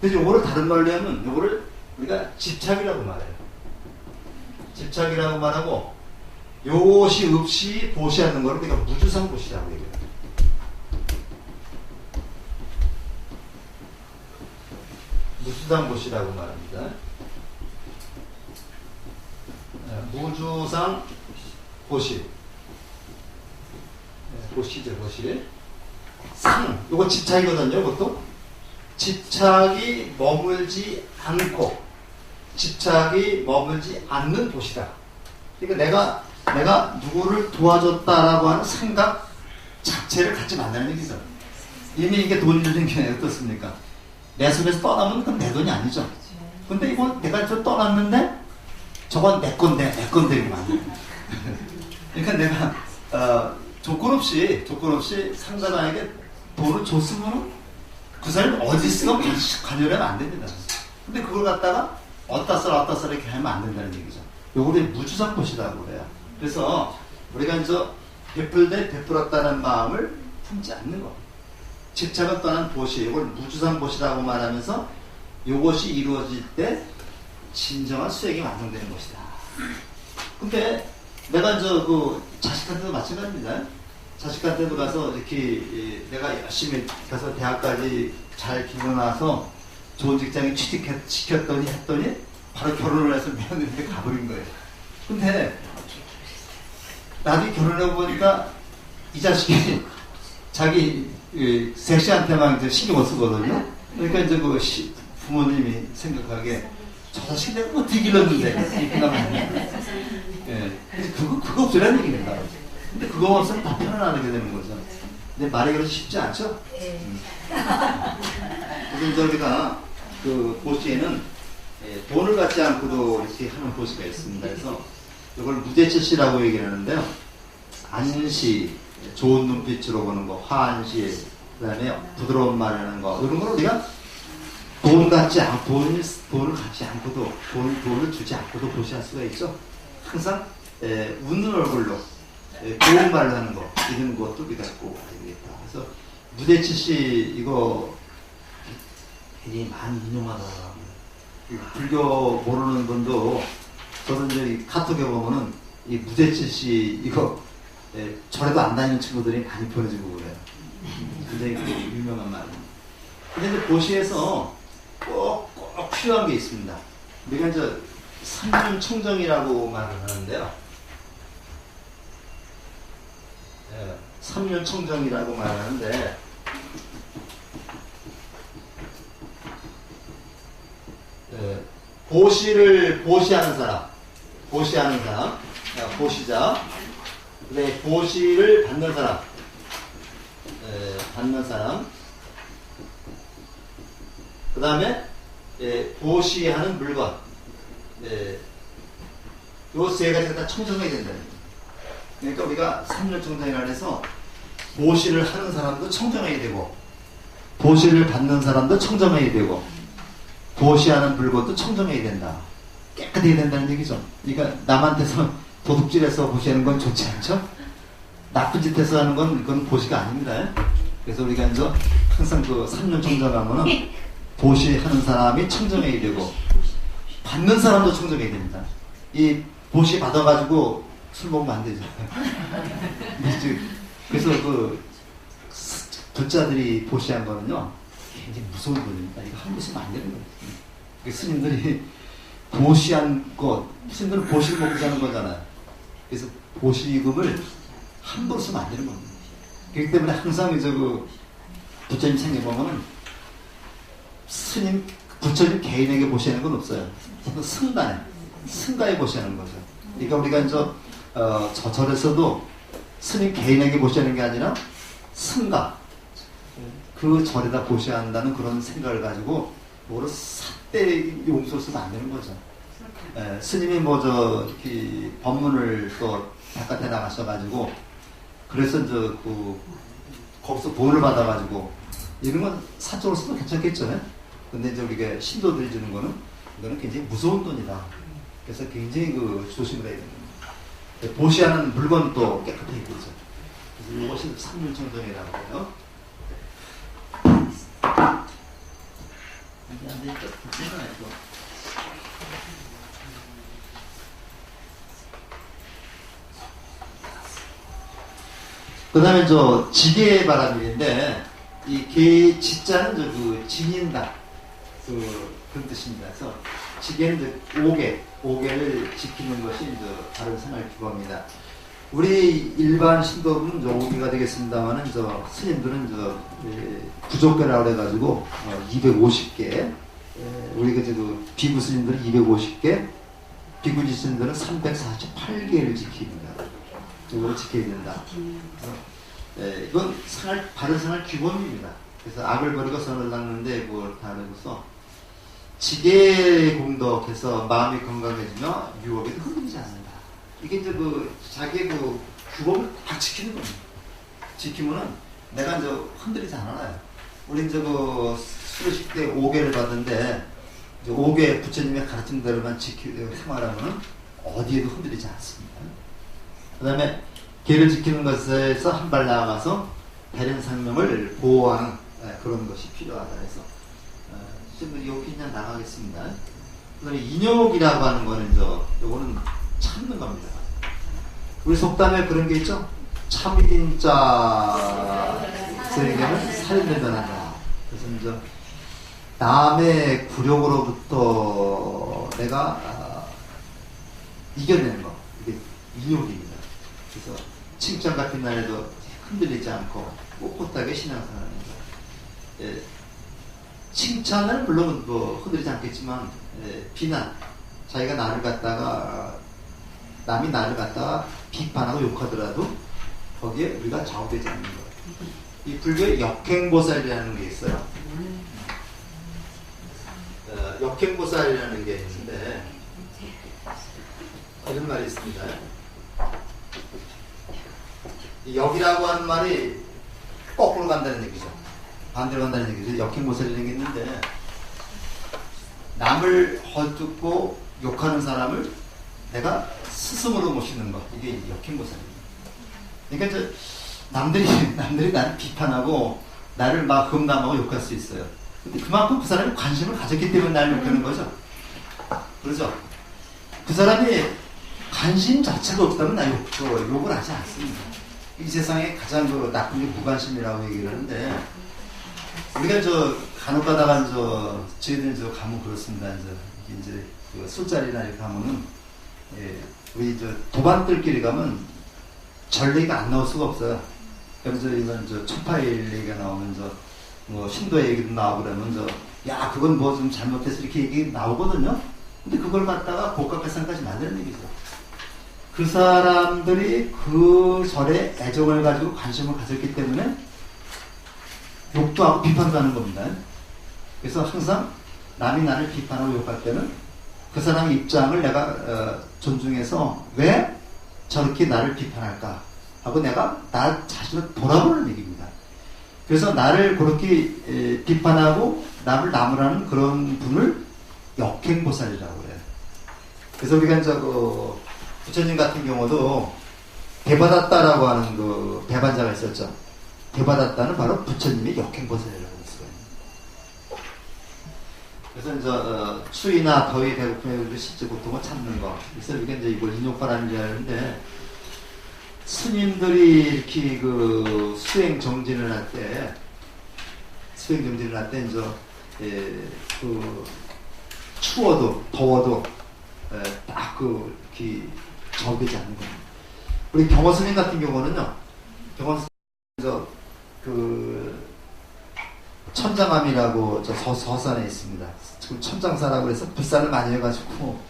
Speaker 1: 그래서 요거를 다른 말로 하면 요거를 우리가 집착이라고 말해요. 집착이라고 말하고 요것이 없이 보시하는 거를 우리가 무주상 보시라고 얘기해요. 무주상 보시라고 말합니다. 무주상 보시. 보시죠, 보시. 상, 요거 집착이거든요, 그것도. 집착이 머물지 않고, 집착이 머물지 않는 보시다. 그러니까 내가 누구를 도와줬다라고 하는 생각 자체를 갖지 말라는 얘기죠. 이미 이게 돈 주는 게 어떻습니까? 내 손에서 떠나면 그건 내 돈이 아니죠. 근데 이건 내가 좀 떠났는데 저건 내 건데 이러면 안 돼. 그러니까 내가 조건 없이 상대방에게 돈을 줬으면 그 사람이 어디 쓰건 관여하면 안 됩니다. 근데 그걸 갖다가 어따 써라 이렇게 하면 안 된다는 얘기죠. 요거를 무주상 보시라고 그래요. 그래서 우리가 이제 베풀었다는 마음을 품지 않는 거. 집착을 떠난 보시, 이걸 무주상 보시라고 말하면서 이것이 이루어질 때 진정한 수행이 완성되는 것이다. 근데 내가 이제 자식한테도 마찬가지입니다. 자식한테도 가서 이렇게 내가 열심히 가서 대학까지 잘 기고 나서 좋은 직장에 취직시켰더니 했더니 바로 결혼을 해서 며느리한테 가버린 거예요. 근데 나중에 결혼해 보니까 이 자식이 자기 섹시한테만 이제 신경 못 쓰거든요. 그러니까 이제 부모님이 생각하기에 저 자식 내가 어떻게 길렀는데 이렇게 나면 예, 그거 없으라는 얘기입니다. 근데 그거 없으면 다 편안하게 되는 거죠. 근데 말이 그렇게 쉽지 않죠? 그래서 우리가 보시에는 돈을 갖지 않고도 이렇게 하는 보시가 있습니다. 그래서 이걸 무대치시라고 얘기를 하는데요. 안시, 좋은 눈빛으로 보는 거, 화한시, 그 다음에 부드러운 말 하는 거, 이런 걸 우리가 돈을 갖지 않고도, 돈을 주지 않고도 보시할 수가 있죠. 항상, 웃는 얼굴로, 좋은 말을 하는 거, 이런 것도 우리가 꼭 알아야 되겠다. 그래서 무대치시, 이거 굉장히 많이 인용하더라고요. 불교 모르는 분도, 저는 이제 카톡에 보면은, 이 무대치시, 이거, 절에도 안 다니는 친구들이 많이 보내주고 그래요. 굉장히 유명한 말입니다. 근데 이제 보시에서 꼭 필요한 게 있습니다. 우리가 이제 삼륜청정이라고 말을 하는데요. 삼륜청정이라고 말하는데, 보시하는 사람, 보시자. 네, 보시를 받는 사람, 그 다음에 보시하는 물건, 요 세 가지가 다 청정해야 된다는 거예요. 그러니까 우리가 삼륜청정이라 해서 보시를 하는 사람도 청정해야 되고, 보시를 받는 사람도 청정해야 되고, 보시하는 물건도 청정해야 된다. 깨끗해야 된다는 얘기죠. 그러니까 남한테서 도둑질해서 보시하는 건 좋지 않죠? 나쁜 짓 해서 하는 건 그건 보시가 아닙니다. 그래서 우리가 이제 항상 삼륜청정하면은 보시하는 사람이 청정해야 되고 받는 사람도 청정해야 됩니다. 이 보시 받아가지고 술 먹으면 안 되죠. 그래서 불자들이 보시한 거는요 굉장히 무서운 거입니다. 이거 함부로 쓰면 안 되는 거예요. 스님들이 보시한 것, 스님들은 보시를 먹고 사는 거잖아요. 그래서 보시금을 함부로 쓰면 안 되는 겁니다. 그렇기 때문에 항상 부처님 생겨보면은 부처님 개인에게 보시는 건 없어요. 승가에 보시는 거죠. 그러니까 우리가 이제 저 절에서도 스님 개인에게 보시는 게 아니라 승가, 그 절에다 보셔야 한다는 그런 생각을 가지고 뭐로 삿대 용서를 쓰면 안 되는 거죠. 예, 스님이 이렇게 법문을 또 바깥에 나가셔가지고 그래서 거기서 돈을 받아가지고 이런 건 사적으로 써도 괜찮겠죠. 근데 이제 우리가 신도들이 주는 거는 이거는 굉장히 무서운 돈이다. 그래서 굉장히 조심을 해야 됩니다. 보시하는 물건도 깨끗하게 되죠. 그래서 이것이 삼륜청정이라고 해요. 그 다음에 지게의 바람일인데, 이 개, 지자는 지닌다. 그런 뜻입니다. 그래서 지게는 오개를 지키는 것이 다른 생활 규범입니다. 우리 일반 신도는 오개가 되겠습니다만은, 스님들은 부족계라고 해가지고, 250개, 우리가 비구 스님들은 250개, 비구지 스님들은 348개를 지킵니다. 이걸 지켜야 된다. 이건 바른 생활 규범입니다. 그래서 악을 버리고 선을 닦는데 그걸 다르고서 지게 공덕해서 마음이 건강해지며 유혹에도 흔들리지 않는다. 이게 이제 자기의 규범을 다 지키는 겁니다. 지키면은 내가 흔들리지 않아요. 우리 수료식 때 5개를 받는데 5개 부처님의 가르침 대로만 생활하면은 어디에도 흔들리지 않습니다. 그 다음에 계를 지키는 것에서 한 발 나아가서 다른 생명을 보호하는 그런 것이 필요하다 해서 지금 여기 그냥 나가겠습니다. 그 다음에 인욕이라고 하는 거는 요거는 참는 겁니다. 우리 속담에 그런 게 있죠? 참인 자에게는 살인을 전한다. 그래서 남의 굴욕으로부터 내가 이겨내는 거, 이게 인욕입니다. 그래서 칭찬 같은 날에도 흔들리지 않고 꼿꼿하게 신앙생활하는 거. 칭찬은 물론 흔들리지 않겠지만 비난, 자기가 남이 나를 갖다가 비판하고 욕하더라도 거기에 우리가 좌우되지 않는 거예요. 이 불교에 역행보살이라는 게 있어요. 역행보살이라는 게 있는데 이런 말이 있습니다. 역이라고 하는 말이 거꾸로 간다는 얘기죠. 반대로 간다는 얘기죠. 역행보살이라는 게 있는데 남을 헐뜯고 욕하는 사람을 내가 스승으로 모시는 것, 이게 역행보살입니다. 그러니까 남들이 나를 비판하고 나를 막 험담하고 욕할 수 있어요. 근데 그만큼 그 사람이 관심을 가졌기 때문에 나를 욕하는 거죠. 그렇죠? 그 사람이 관심 자체가 없다면 나 욕을 하지 않습니다. 이 세상에 가장 나쁜 게 무관심이라고 얘기를 하는데, 우리가 간혹 가다가 저희들 가면 그렇습니다. 이제 술자리나 이렇게 가면은, 우리 도반들끼리 가면 절 얘기가 안 나올 수가 없어요. 그래서 이건 초파일 얘기가 나오면 신도 얘기도 나오고 그러면 야, 그건 뭐 좀 잘못해서 이렇게 얘기 나오거든요. 근데 그걸 갖다가 복각회상까지 만드는 얘기죠. 그 사람들이 그 절에 애정을 가지고 관심을 가졌기 때문에 욕도 하고 비판도 하는 겁니다. 그래서 항상 남이 나를 비판하고 욕할 때는 그 사람의 입장을 내가 존중해서 왜 저렇게 나를 비판할까 하고 내가 나 자신을 돌아보는 얘기입니다. 그래서 나를 그렇게 비판하고 남을 나무라는 그런 분을 역행보살이라고 해요. 그래서 우리가 부처님 같은 경우도 대받았다라고 하는 대반자가 있었죠. 대받았다는 바로 부처님의 역행보살이라고 했어요. 그래서 추위나 더위, 배고픔에 실제 고통을 참는 거. 그래서 우리가 이걸 인욕바람인 줄 아는데, 스님들이 이렇게 수행 정진을 할 때, 추워도 더워도 딱 이렇게 저되지 않는 겁니다. 우리 경호 스님 같은 경우는요, 경호 스님 천장암이라고 서산에 있습니다. 지금 천장사라고 해서 불산을 많이 해가지고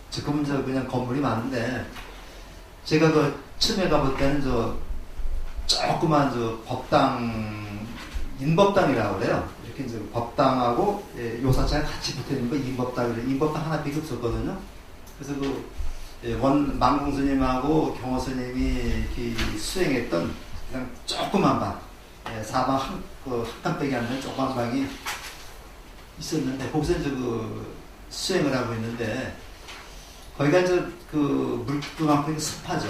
Speaker 1: 지금은 그냥 건물이 많은데, 제가 처음에 가볼 때는 조그만 법당 인법당이라고 그래요. 이렇게 이제 법당하고 요사창이 같이 붙어 있는 거 인법당이래요. 인법당 하나밖에 없었거든요. 그래서 원 망공스님하고 경호스님이 수행했던 그냥 조그만 방, 사방 한 칸밖에 안 되는 조그만 방이 있었는데 거기서 이제 수행을 하고 있는데 거기가 이제 물그만큼 습하죠.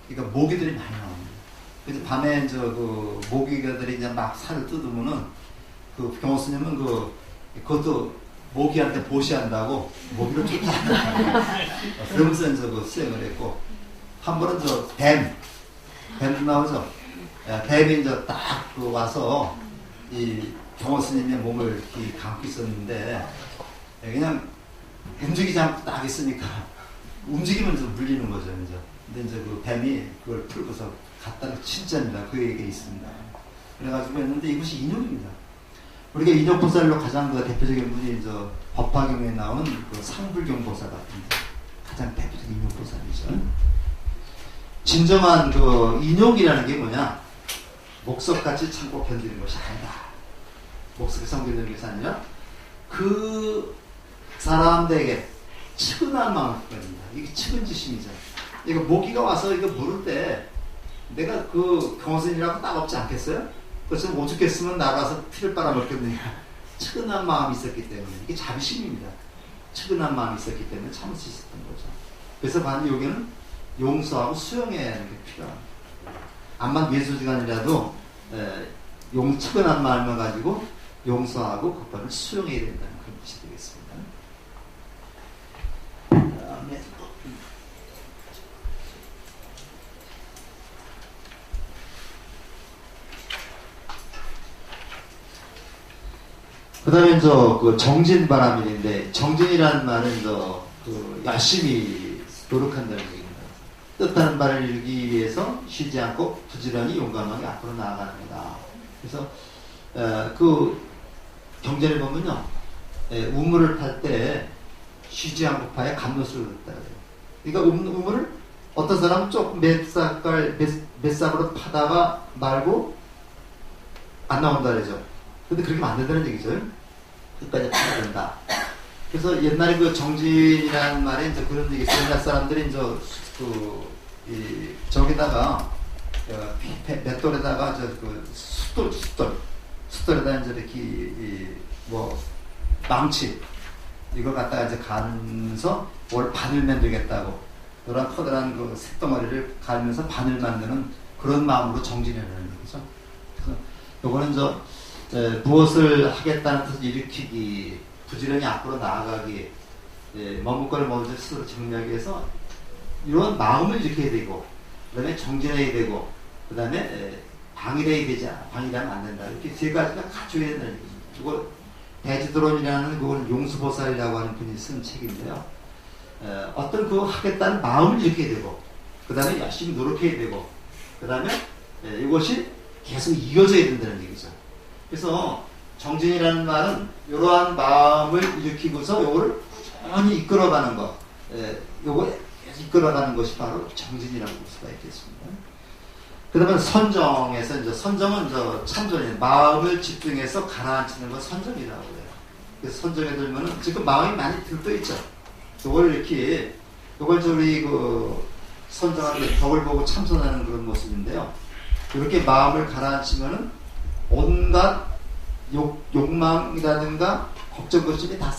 Speaker 1: 그러니까 모기들이 많이 나옵니다. 그래서 밤에 이제 모기들이 이제 막 살을 뜯으면은 경호스님은 그것도 모기한테 보시한다고 모기를 쫓아낸다. 그러면서 이제 수행을 했고 한 번은 뱀 나오죠. 뱀이 이제 딱 와서 이 경호스님의 몸을 이렇게 감고 있었는데 그냥 움직이지 않고 딱 있으니까 움직이면 좀 물리는 거죠, 이제. 근데 이제 뱀이 그걸 풀고서 갔다는 진짜입니다. 그 얘기가 있습니다. 그래가지고 했는데 이것이 인용입니다. 우리가 인용보살로 가장 대표적인 분이 이제 법화경에 나오는 상불경보살 같은데 가장 대표적인 인용보살이죠. 진정한 인용이라는 게 뭐냐? 목석같이 참고 견디는 것이 아니다. 목석이 견디는 것이 아니라 그 사람들에게 측은한 마음을 갖습니다. 이게 측은지심이죠. 이거 모기가 와서 이거 물을 때 내가 경호선이라고 따갑지 않겠어요? 그래서 오죽했으면 나가서 피를 빨아먹겠느냐. 측은한 마음이 있었기 때문에 이게 자비심입니다. 측은한 마음이 있었기 때문에 참을 수 있었던 거죠. 그래서 반드시 여기는 용서하고 수용해야 하는 게 필요합니다. 암만 예수지간이라도 측은한 마음을 가지고 용서하고 그것을 수용해야 된다는 그런 뜻이 되겠습니다. 그 다음에 정진바람일인데, 정진이라는 말은 열심히 노력한다는 얘기입니다. 뜻하는 바를 이루기 위해서 쉬지 않고 부지런히 용감하게 앞으로 나아가는 거다. 그래서 경전에 보면요, 우물을 탈 때 쉬지 않고 파야 감로수를 듣다 그래요. 그러니까 우물을 어떤 사람은 조금 몇 삽으로 파다가 말고 안 나온다 그러죠. 근데 그렇게 하면 안 된다는 얘기죠. 끝까지 파야 된다. 그래서 옛날에 정진이라는 말에 이제 그런 얘기 있어요. 옛날 사람들이 이제 저기다가 맷돌에다가 숫돌에다 이제 이렇게 망치 이걸 갖다가 이제 가면서 뭘 바늘 만들겠다고 그런 커다란 새덩어리를 갈면서 바늘 만드는 그런 마음으로 정진이라는 얘기죠. 그래서 요거는 무엇을 하겠다는 뜻을 일으키기, 부지런히 앞으로 나아가기, 머물 거를 먼저 스스로 정리하기 위해서 이런 마음을 일으켜야 되고, 그 다음에 정진해야 되고, 그 다음에 방일해야 되지 않아. 방일하면 안 된다. 이렇게 세 가지가 갖춰야 된다는 얘기죠. 이거 대지도론이라는 그걸 용수보살이라고 하는 분이 쓴 책인데요. 어떤 하겠다는 마음을 일으켜야 되고, 그 다음에 열심히 노력해야 되고, 그 다음에 이것이 계속 이어져야 된다는 얘기죠. 그래서 정진이라는 말은 이러한 마음을 일으키고서 요거를 꾸준히 이끌어가는 것, 요거 이끌어가는 것이 바로 정진이라고 볼 수가 있겠습니다. 그 다음에 선정에서 선정은 참선이에요. 마음을 집중해서 가라앉히는 건 선정이라고 해요. 그래서 선정에 들면은 지금 마음이 많이 들떠있죠. 요걸 이렇게, 요걸 우리 선정하는 벽을 보고 참선하는 그런 모습인데요. 이렇게 마음을 가라앉히면은 온갖 욕망이라든가 걱정 것들이 다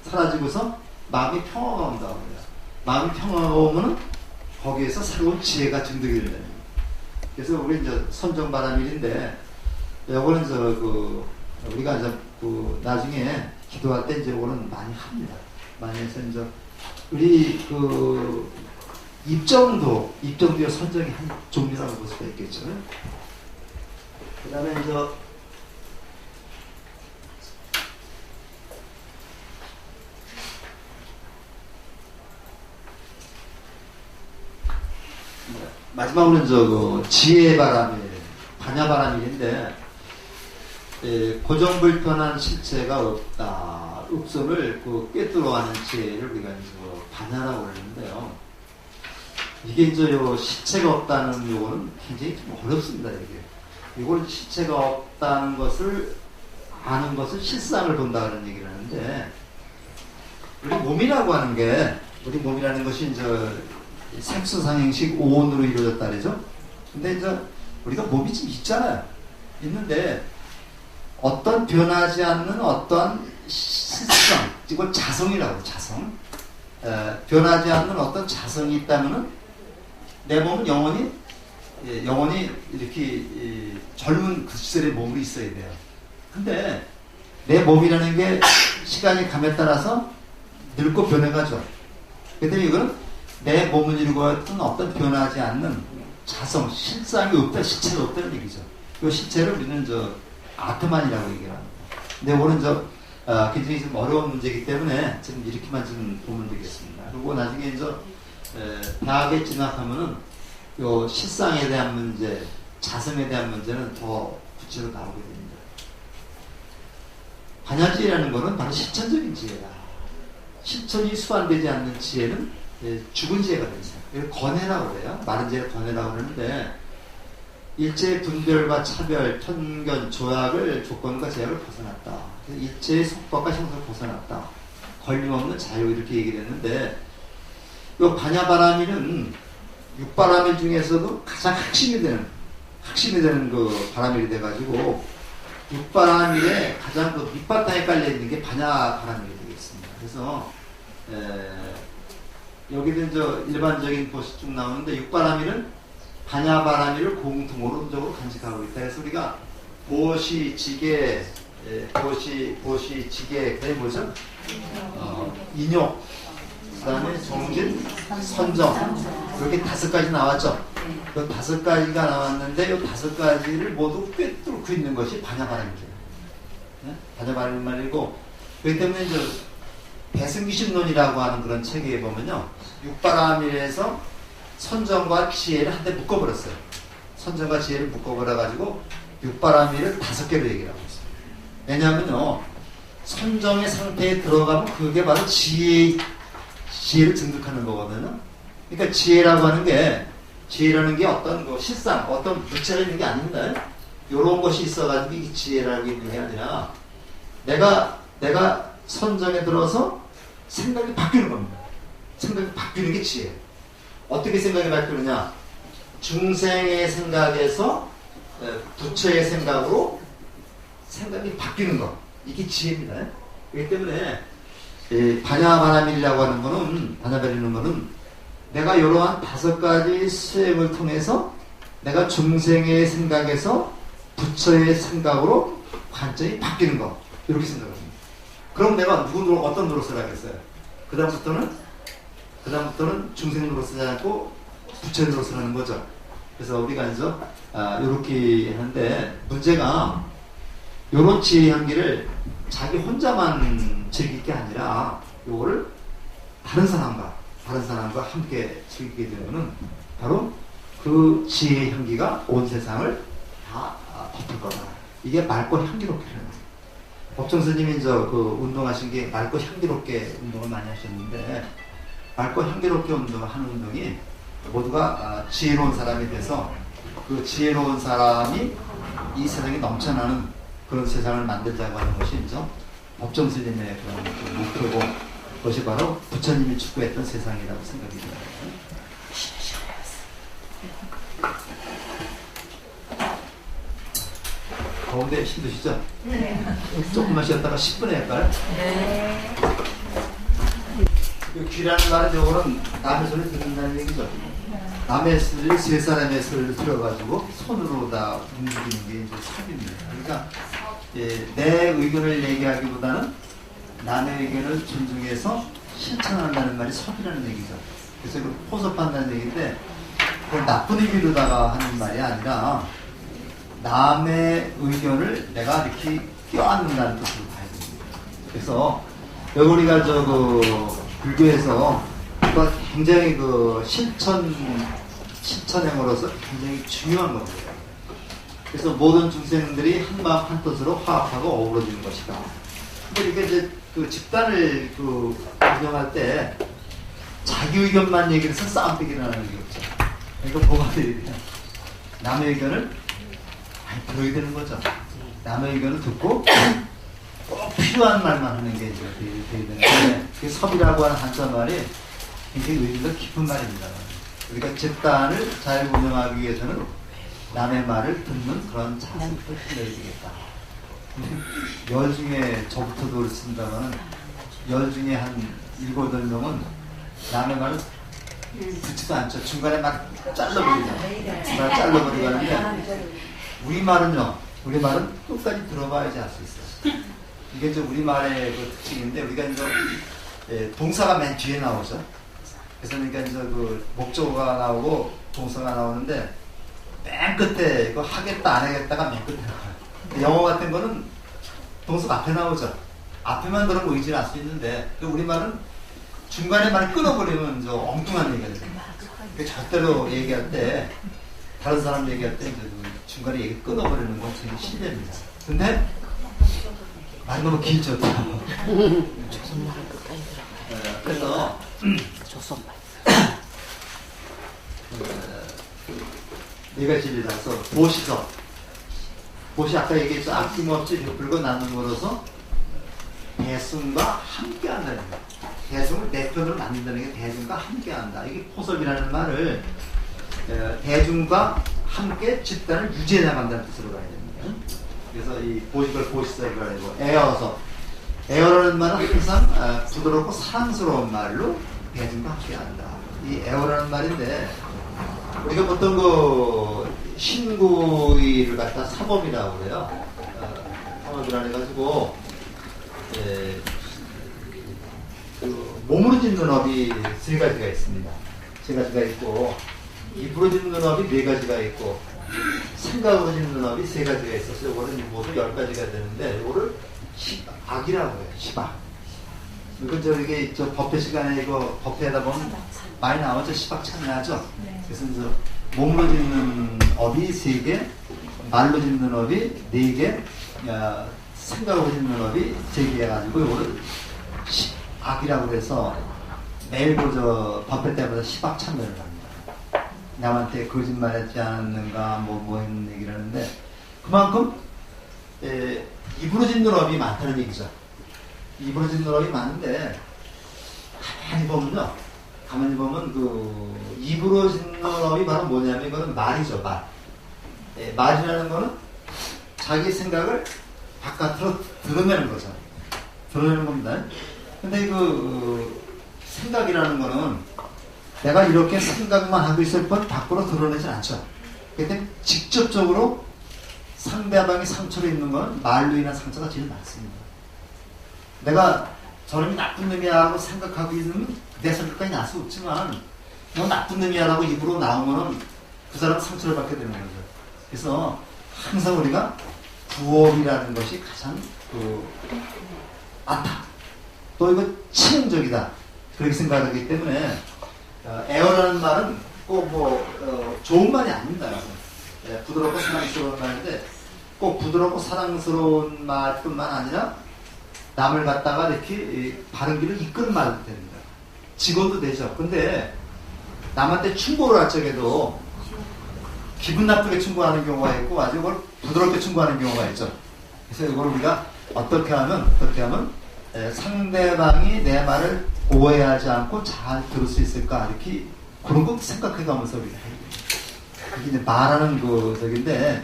Speaker 1: 사라지고서 마음이 평화가 온다고 해요. 마음이 평화가 오면은 거기에서 새로운 지혜가 증득이 된다는 거예요. 그래서 우리 선정바람일인데, 요거는 우리가 나중에 기도할 때 이거는 많이 합니다. 많이 해서 우리 입정도의 선정이 한 종류라고 볼 수가 있겠죠. 그 다음에 마지막으로는 지혜바람일, 반야바람일인데, 고정불편한 실체가 없다. 읍소를 꿰뚫어가는 지혜를 우리가 반야라고 그러는데요. 이게 실체가 없다는 요거는 굉장히 좀 어렵습니다, 이게. 이걸 실체가 없다는 것을 아는 것을 실상을 본다는 얘기를 하는데, 우리 몸이라고 하는 게, 우리 몸이라는 것이 이제 색소상행식 오온으로 이루어졌다 그러죠. 근데 이제 우리가 몸이 좀 있잖아요. 있는데 어떤 변하지 않는 어떤 실성, 이걸 자성이라고, 자성. 변하지 않는 어떤 자성이 있다면은 내 몸은 영원히 이렇게 젊은 그 시절의 몸으로 있어야 돼요. 근데 내 몸이라는 게 시간이 감에 따라서 늙고 변해가죠. 그런데 이거는 내 몸을 이루고 있던 어떤 변하지 않는 자성, 실상이 없다, 실체가 없다는 얘기죠. 이 실체를 우리는 아트만이라고 얘기를 합니다. 근데 오늘 굉장히 좀 어려운 문제이기 때문에 지금 이렇게만 좀 보면 되겠습니다. 그리고 나중에 이제 대학에 진학하면은 요 실상에 대한 문제, 자성에 대한 문제는 더 구체로 나오게 됩니다. 반야지혜라는 것은 바로 실천적인 지혜다. 실천이 수반되지 않는 지혜는 죽은 지혜가 되죠. 이걸 건해라고 그래요. 마른 지혜를 건해라고 그러는데, 일체의 분별과 차별, 편견, 조약을 조건과 제약을 벗어났다. 일체의 속박과 형성을 벗어났다. 걸림없는 자유, 이렇게 얘기를 했는데, 이 반야바라밀은 육바라밀 중에서도 가장 핵심이 되는 그 바라밀이 돼가지고, 육바라밀에 가장 그 밑바탕에 깔려있는 게 반야바라밀이 되겠습니다. 그래서 여기는 일반적인 것이 쭉 나오는데, 육바라밀은 반야바라밀을 공통으로 간직하고 있다. 그래서 우리가 보시, 지계, 보시, 지계, 그다음에 뭐죠? 인욕, 그다음에 정진, 선정, 이렇게 5가지 나왔죠. 그 5가지가 나왔는데, 이 5가지를 모두 꿰뚫고 있는 것이 반야바라밀이에요. 네? 반야바라밀이고, 그렇기 때문에 배승기신론이라고 하는 그런 책에 보면요, 육바라밀에서 선정과 지혜를 한데 묶어버렸어요. 선정과 지혜를 묶어버려가지고 육바라밀을 5개로 얘기를 하고 있어요. 왜냐하면요, 선정의 상태에 들어가면 그게 바로 지혜를 증득하는 거거든요. 그러니까 지혜라는 게 어떤 그 실상, 어떤 물체가 있는 게 아닙니다. 요런 것이 있어가지고 이 지혜라고 있는 게 아니라, 내가 선정에 들어서 생각이 바뀌는 겁니다. 생각이 바뀌는 게 지혜. 어떻게 생각이 바뀌느냐? 중생의 생각에서 부처의 생각으로 생각이 바뀌는 것. 이게 지혜입니다. 그렇기 때문에 반야바라밀이라고 하는 거는 내가 이러한 5가지 수행을 통해서 내가 중생의 생각에서 부처의 생각으로 관점이 바뀌는 것. 이렇게 생각합니다. 그럼 내가 어떤 노릇을 하겠어요? 그다음부터는 중생 노릇을 하지 않고 부처 노릇을 하는 거죠. 그래서 우리가 이렇게 하는데, 문제가 요런 지혜 향기를 자기 혼자만 즐길 게 아니라 요거를 다른 사람과 함께 즐기게 되면은 바로 그 지혜의 향기가 온 세상을 다 덮을 거다. 이게 맑고 향기롭게 하는 거예요. 법정 스님이 운동하신 게 맑고 향기롭게 운동을 많이 하셨는데, 맑고 향기롭게 하는 운동이 모두가 지혜로운 사람이 돼서, 그 지혜로운 사람이 이 세상에 넘쳐나는 그런 세상을 만들자고 하는 것이 법정 스님의 그런 목표고, 그것이 바로 부처님이 추구했던 세상이라고 생각이 듭니다. 가운데 힘드시죠? 네. 조금만 쉬었다가 10분에 할까요? 네. 귀라는 말은 요거는 남의 소리를 듣는다는 얘기죠. 남의 소리를 세 사람의 소리를 들어가지고 손으로 다 움직이는 게 섭입니다. 그러니까 내 의견을 얘기하기보다는 남의 의견을 존중해서 실천한다는 말이 섭이라는 얘기죠. 그래서 이걸 포섭한다는 얘기인데, 그걸 나쁜 의미로다가 하는 말이 아니라 남의 의견을 내가 이렇게 껴안는다는 뜻으로 봐야 됩니다. 그래서 여기 우리가 불교에서 굉장히 실천행으로서 굉장히 중요한 겁니다. 그래서 모든 중생들이 한마음 한뜻으로 화합하고 어우러지는 것이다. 근데 이렇게 집단을 운영할 때 자기 의견만 얘기를 해서 싸움빼기를 하는 게 없죠. 그러니까 뭐가 돼야 돼요? 남의 의견을 많이 들어야 되는 거죠. 남의 의견을 듣고 꼭 필요한 말만 하는 게 이제 돼야 되는데 그 섭이라고 하는 한자 말이 굉장히 의미가 깊은 말입니다. 우리가 집단을 잘 운영하기 위해서는 남의 말을 듣는 그런 자세를 필요해야 되겠다. 열 중에 저부터도 쓴다면 열 중에 한 7, 8명은 남의 말을 듣지도 않죠. 중간에 막 잘라버리잖아요. 중간에 잘라버리고 하는데 우리 말은요. 우리 말은 끝까지 들어봐야지 알 수 있어요. 이게 이제 우리말의 그 특징인데 우리가 이제 동사가 맨 뒤에 나오죠. 그래서 그러니까 이제 그 목적어가 나오고 동사가 나오는데 맨 끝에 이거 하겠다 안 하겠다가 맨 끝에 나와요. 영어 같은 거는 동사가 앞에 나오죠. 앞에만 들으면 의지를 알 수 있는데 우리말은 중간에 말을 끊어버리면 저 엉뚱한 얘기가 돼요. 절대로 얘기할 때 다른 사람 얘기할 때 이제 중간에 얘기 끊어버리는 건 되게 실례입니다. 근데 말이 너무 길죠.
Speaker 3: 조선말은 끝까지 들어가요.
Speaker 1: 그래서
Speaker 3: 조선말.
Speaker 1: 네 가지라서 보시서 보시 아까 얘기했죠. 아낌없이 베풀고 나눔으로써 대승과 함께한다는 거. 대승을 내 편으로 만든다는 게 대중과 함께한다. 이게 포섭이라는 말을 대중과 함께 집단을 유지해 나간다는 뜻으로 가야 됩니다. 그래서 이 보시걸 보시서를 아니고 에어서 에어라는 말은 항상 부드럽고 사랑스러운 말로 대중과 함께한다. 이 에어라는 말인데 우리가 보통 그 신구이를 갖다 사범이라고 그래요. 사범이라 해가지고 그 몸으로 짓는 업이 3가지가 있습니다. 3가지가 있고 입으로 짓는 업이 4가지가 있고 생각으로 짓는 업이 3가지가 있었어요. 이거는 모두 10가지가 되는데 이거를 시박이라고 해요. 시박. 이건 저기 저 법회 시간에 이거 법회하다 보면 많이 나오죠. 시박 참여하죠. 그래서 이제 몸으로 짓는 업이 3개, 말로 짓는 업이 4개, 생각으로 짓는 업이 3개 해가지고 이거를 시박이라고 해서 매일 그 법회 때마다 시박 참여를 합니다. 남한테 거짓말했지 않았는가 뭐 있는 얘기를 하는데 그만큼 입으로 짓는 업이 많다는 얘기죠. 입으로 짓는 업이 많은데 가만히 보면 그 입으로 짓는 업이 바로 뭐냐면 이거는 말이죠. 말. 말이라는 거는 자기 생각을 바깥으로 드러내는 거죠. 드러내는 겁니다. 근데 그 생각이라는 거는 내가 이렇게 생각만 하고 있을 뿐 밖으로 드러내지 않죠. 그때 직접적으로 상대방이 상처를 입는 건 말로 인한 상처가 제일 많습니다. 내가 저놈이 나쁜 놈이야 하고 생각하고 있으면 내 생각까지 날 수 없지만 너 나쁜 놈이야 라고 입으로 나오면 그 사람은 상처를 받게 되는 거죠. 그래서 항상 우리가 부업이라는 것이 가장 많다. 또 이거 치명적이다. 그렇게 생각하기 때문에 에어라는 말은 꼭 좋은 말이 아닙니다. 부드럽고 사랑스러운 말인데 꼭 부드럽고 사랑스러운 말뿐만 아니라 남을 갖다가 이렇게 바른 길을 이끄는 말도 됩니다. 직원도 되죠. 근데 남한테 충고를 할 적에도 기분 나쁘게 충고하는 경우가 있고 아주 이걸 부드럽게 충고하는 경우가 있죠. 그래서 이걸 우리가 어떻게 하면 상대방이 내 말을 오해하지 않고 잘 들을 수 있을까 이렇게 그런 거 생각해가면서 우리가 해야 돼요. 그게 이제 말하는 적인데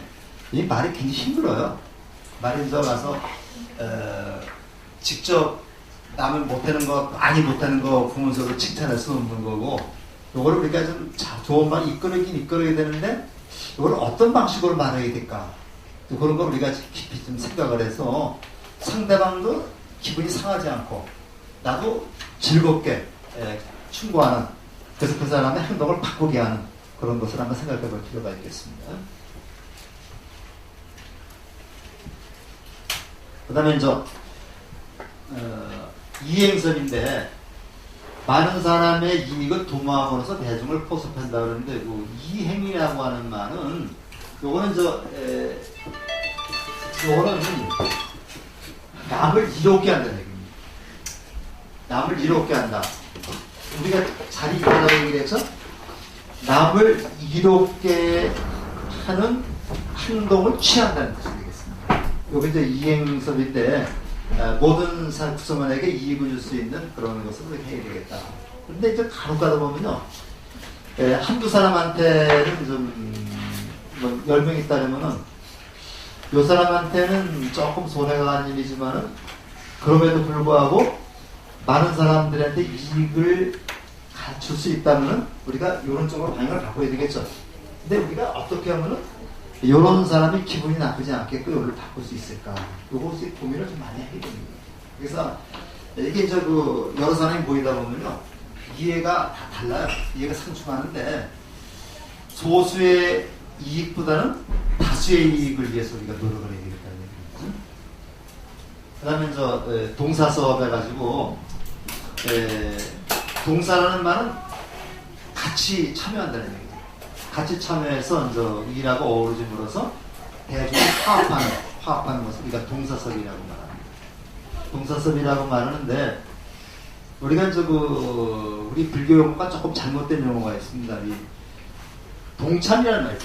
Speaker 1: 이 말이 굉장히 힘들어요. 말이 들어가서 직접 남을 못하는 거 많이 못하는 거 보면서도 칭찬할 수 없는 거고 요거를 우리가 좀 좋은 말 이끌어야 되는데 이걸 어떤 방식으로 말해야 될까 또 그런 걸 우리가 깊이 좀 생각을 해서 상대방도 기분이 상하지 않고 나도 즐겁게 충고하는 그래서 그 사람의 행동을 바꾸게 하는 그런 것을 한번 생각해 볼 필요가 있겠습니다. 그 다음에 이행선인데 많은 사람의 이익을 도모함으로써 대중을 포섭한다 그러는데 그 이행이라고 하는 말은 요거는 요거는 남을 이롭게 한다는 얘기입니다. 남을 이롭게 한다. 우리가 잘 이해하라고 얘기를 했죠? 남을 이롭게 하는 행동을 취한다는 뜻이 되겠습니다. 여기 이제 이행섭인데 모든 구성원에게 이익을 줄 수 있는 그런 것을 이렇게 해야 되겠다. 근데 이제 간혹 가다 보면요, 한두 사람한테는 뭐 10명 있다면은 요 사람한테는 조금 손해가 가는 일이지만은 그럼에도 불구하고 많은 사람들한테 이익을 줄 수 있다면은 우리가 이런 쪽으로 방향을 바꿔야 되겠죠. 근데 우리가 어떻게 하면은 이런 사람이 기분이 나쁘지 않게끔 이걸 바꿀 수 있을까? 요것이 고민을 좀 많이 하게 됩니다. 그래서 이게 이제 여러 사람이 모이다 보면요, 이해가 다 달라요. 이해가 상충하는데 소수의 이익보다는 다수의 이익을 위해서 우리가 노력을 해야 되겠다는 얘기죠. 그 다음에 동사서업 해가지고 동사라는 말은 같이 참여한다는 얘기죠. 같이 참여해서 이제 일하고 어우러짐으로써 대중이 화합하는 것을 우리가 동사섭이라고 말합니다. 동사섭이라고 말하는데 우리가 이제 우리 불교 용어가 조금 잘못된 용어가 있습니다. 이 동참이라는 말이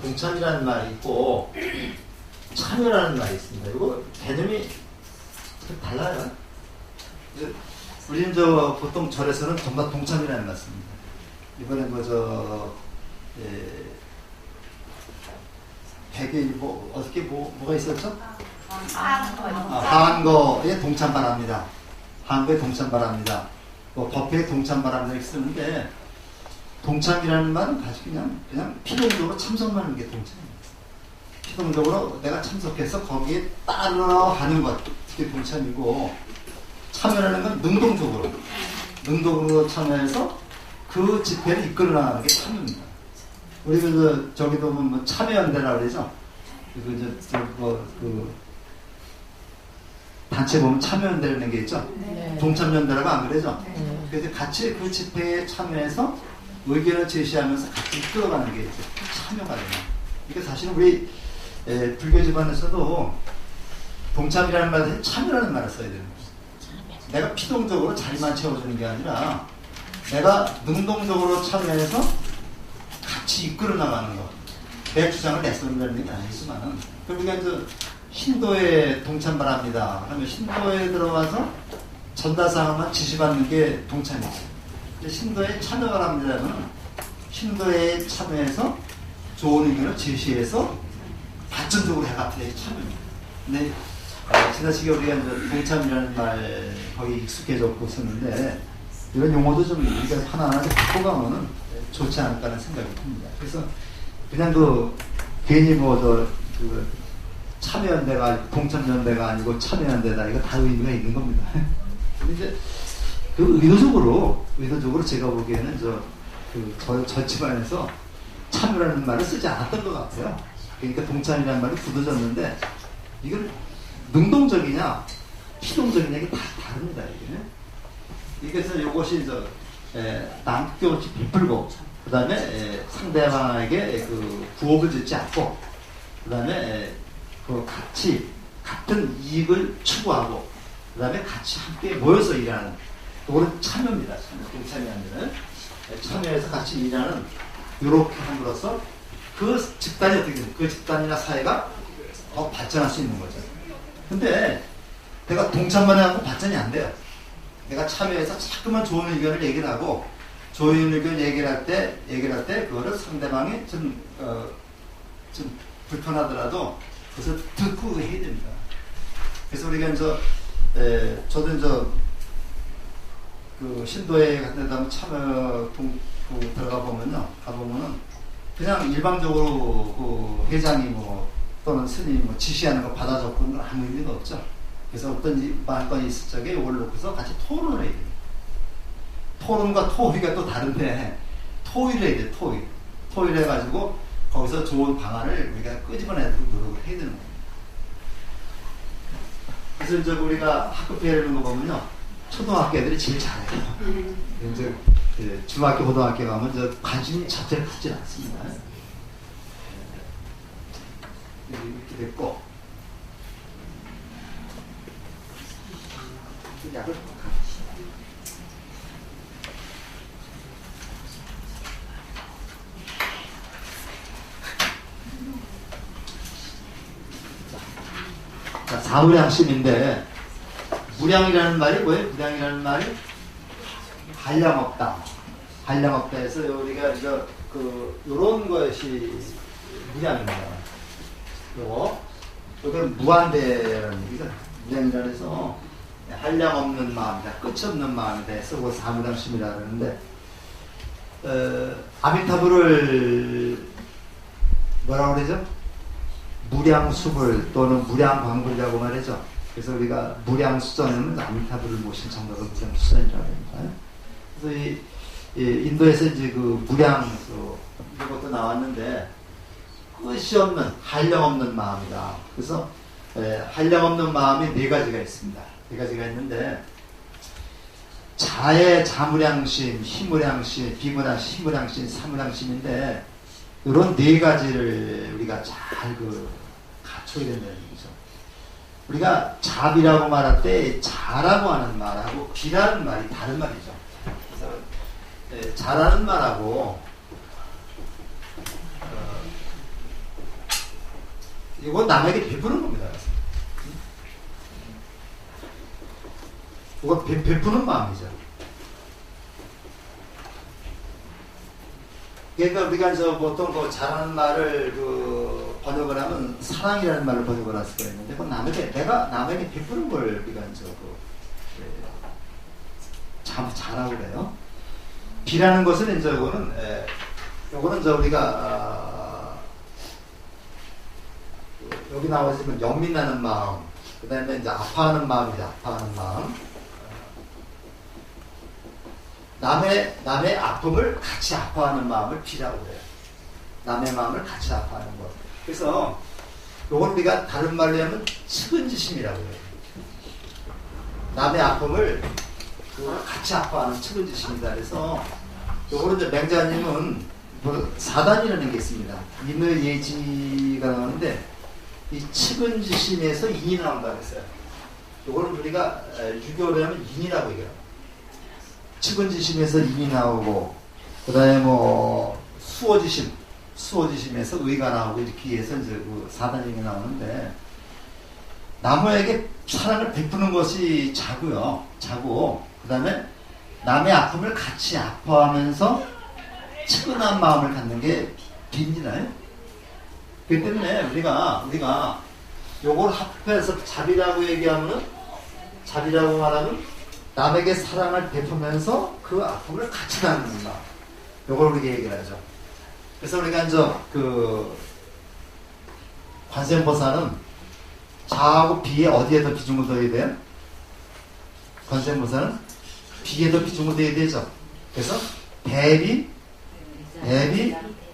Speaker 1: 동참이라는 말이 있고 참여라는 말이 있습니다. 이거 개념이 달라요. 우리는 보통 절에서는 전부 다 동참이라는 말 씁니다. 이번에 백일 어떻게 뭐가 있었죠? 한거에 동참 바랍니다. 한거에 동참 바랍니다. 법회에 동참 바랍니다. 이렇게 쓰는데 동참이라는 말은 사실 그냥 피동적으로 참석만 하는 게 동참입니다. 피동적으로 내가 참석해서 거기에 따라가는 것, 그게 동참이고, 참여라는 건 능동적으로 참여해서 그 집회를 이끌어 나가는 게 참여입니다. 우리가 저기도 보면 참여연대라고 그러죠. 단체 보면 참여연대라는 게 있죠.
Speaker 3: 네.
Speaker 1: 동참연대라고 안 그러죠.
Speaker 3: 네.
Speaker 1: 그래서 같이 그 집회에 참여해서 의견을 제시하면서 같이 이끌어가는 게 참여가 됩니다. 이게 사실은 우리 불교 집안에서도 동참이라는 말에 참여라는 말을 써야 되는 거죠. 내가 피동적으로 자리만 채워주는 게 아니라 내가 능동적으로 참여해서 같이 이끌어 나가는 것. 내 주장을 내세운다는 게 아니지만은, 그러니까 이제 신도에 동참 바랍니다. 그러면 신도에 들어와서 전달사항만 지시받는 게 동참이죠. 신도에 참여 바랍니다면 신도에 참여해서 좋은 의견을 제시해서 발전적으로 해가는 게 참여입니다. 근데 지나치게 우리가 이제 동참이라는 말 거의 익숙해졌고 있었는데 이런 용어도 좀 우리가 하나하나 바꿔가면은 좋지 않을까 하는 생각이 듭니다. 그래서 그냥 괜히 참여연대가 동참연대가 아니고 참여연대다, 이거 다 의미가 있는 겁니다. 근데 이제 의도적으로 제가 보기에는 저 집안에서 참여라는 말을 쓰지 않았던 것 같아요. 그러니까 동참이라는 말이 굳어졌는데 이건 능동적이냐 피동적이냐 이게 다 다릅니다. 이게. 그래서 이것이 남격없이 베풀고, 그 다음에 상대방에게 구업을 짓지 않고, 그 다음에 같은 이익을 추구하고, 그 다음에 같이 함께 모여서 일하는, 그거는 참여입니다. 동참이 아니라 참여해서 같이 일하는, 이렇게 함으로써 그 집단이 어떻게 됩니까? 그 집단이나 사회가 더 발전할 수 있는 거죠. 근데 내가 동참만 하고 발전이 안 돼요. 내가 참여해서 자꾸만 좋은 의견을 얘기를 하고, 좋은 의견 얘기를 할 때 그거를 상대방이 좀 불편하더라도 그것을 듣고 해야 됩니다. 그래서 우리가 저도 신도에 같은 데 참여 가보면은 그냥 일방적으로 회장이 또는 스님이 지시하는 거 받아 적는 건 아무 의미가 없죠. 그래서 어떤 말건이 있을 적에 이걸 놓고서 같이 토론을 해야 돼요. 토론과 토의가 또 다른데 토의를 해야 돼요. 토의를 해가지고 거기서 좋은 방안을 우리가 끄집어내도록 노력을 해야 되는 거예요. 그래서 우리가 학급 배우는 거 보면요, 초등학교 애들이 제일 잘해요. 이제 중학교, 고등학교 가면 관심이 자체를 갖지 않습니다. 이렇게 됐고, 약을 사무량심인데 무량이라는 말이 뭐예요? 무량이라는 말이 한량없다. 한량없다 해서 우리가 이거 요런 것이 무량입니다. 요건 무한대라는 얘기가 무량이라 해서 한량없는 마음이다. 끝이 없는 마음이다 해서 그거 사무량심이라 그러는데 아미타불을 뭐라고 그러죠? 무량수불 또는 무량광불이라고 말하죠. 그래서 우리가 무량수전에는 아미타불을 모신 장로를 무량수전이라고 합니다. 그래서 이 인도에서 이제 그 무량수 이것도 나왔는데 끝이 없는 한량없는 마음이다. 그래서 한량없는 마음이 네 가지가 있습니다. 네 가지가 있는데 자의 자무량심, 희무량심, 비무량심, 희무량심, 사무량심인데 이런 네 가지를 우리가 잘 갖춰야 된다는 얘기죠. 우리가 자비라고 말할 때 자라고 하는 말하고 비라는 말이 다른 말이죠. 그래서 자라는 말하고 이거 남에게 베푸는 겁니다. 이거 베푸는 마음이죠. 그러니까 우리가 보통 잘하는 말을 번역을 하면 사랑이라는 말을 번역을 할 수가 있는데, 그건 내가 남에게 베푸는 걸 우리가 잘하고 그래요. 비라는 것은 요거는 우리가 여기 나와지면 연민나는 마음, 그 다음에 이제 아파하는 마음이죠. 아파하는 마음. 남의 아픔을 같이 아파하는 마음을 비라고 해요. 남의 마음을 같이 아파하는 것. 그래서 요건 우리가 다른 말로 하면 측은지심이라고 해요. 남의 아픔을 같이 아파하는 측은지심이다. 그래서 요거는 이제 맹자님은 사단이라는 게 있습니다. 인의 예지가 나오는데 이 측은지심에서 인이 나온다 그랬어요. 요거는 우리가 유교로 하면 인이라고 얘기해요. 측은지심에서 인이 나오고, 그 다음에 수호지심에서 의가 나오고, 이렇게 해서 이제 사단이 나오는데, 남에게 사랑을 베푸는 것이 자고요. 자고, 그 다음에 남의 아픔을 같이 아파하면서 측은한 마음을 갖는 게 비입니다. 그렇기 때문에 우리가 요걸 합해서 자비라고 자비라고 말하면 남에게 사랑을 베푸면서 그 아픔을 같이 나누는 마음. 요걸 우리가 얘기를 하죠. 그래서 우리가 이제 관세음보살은 자하고 비에 어디에 더 비중을 둬야 돼요? 관세음보살은 비에 더 비중을 둬야 되죠. 그래서 대비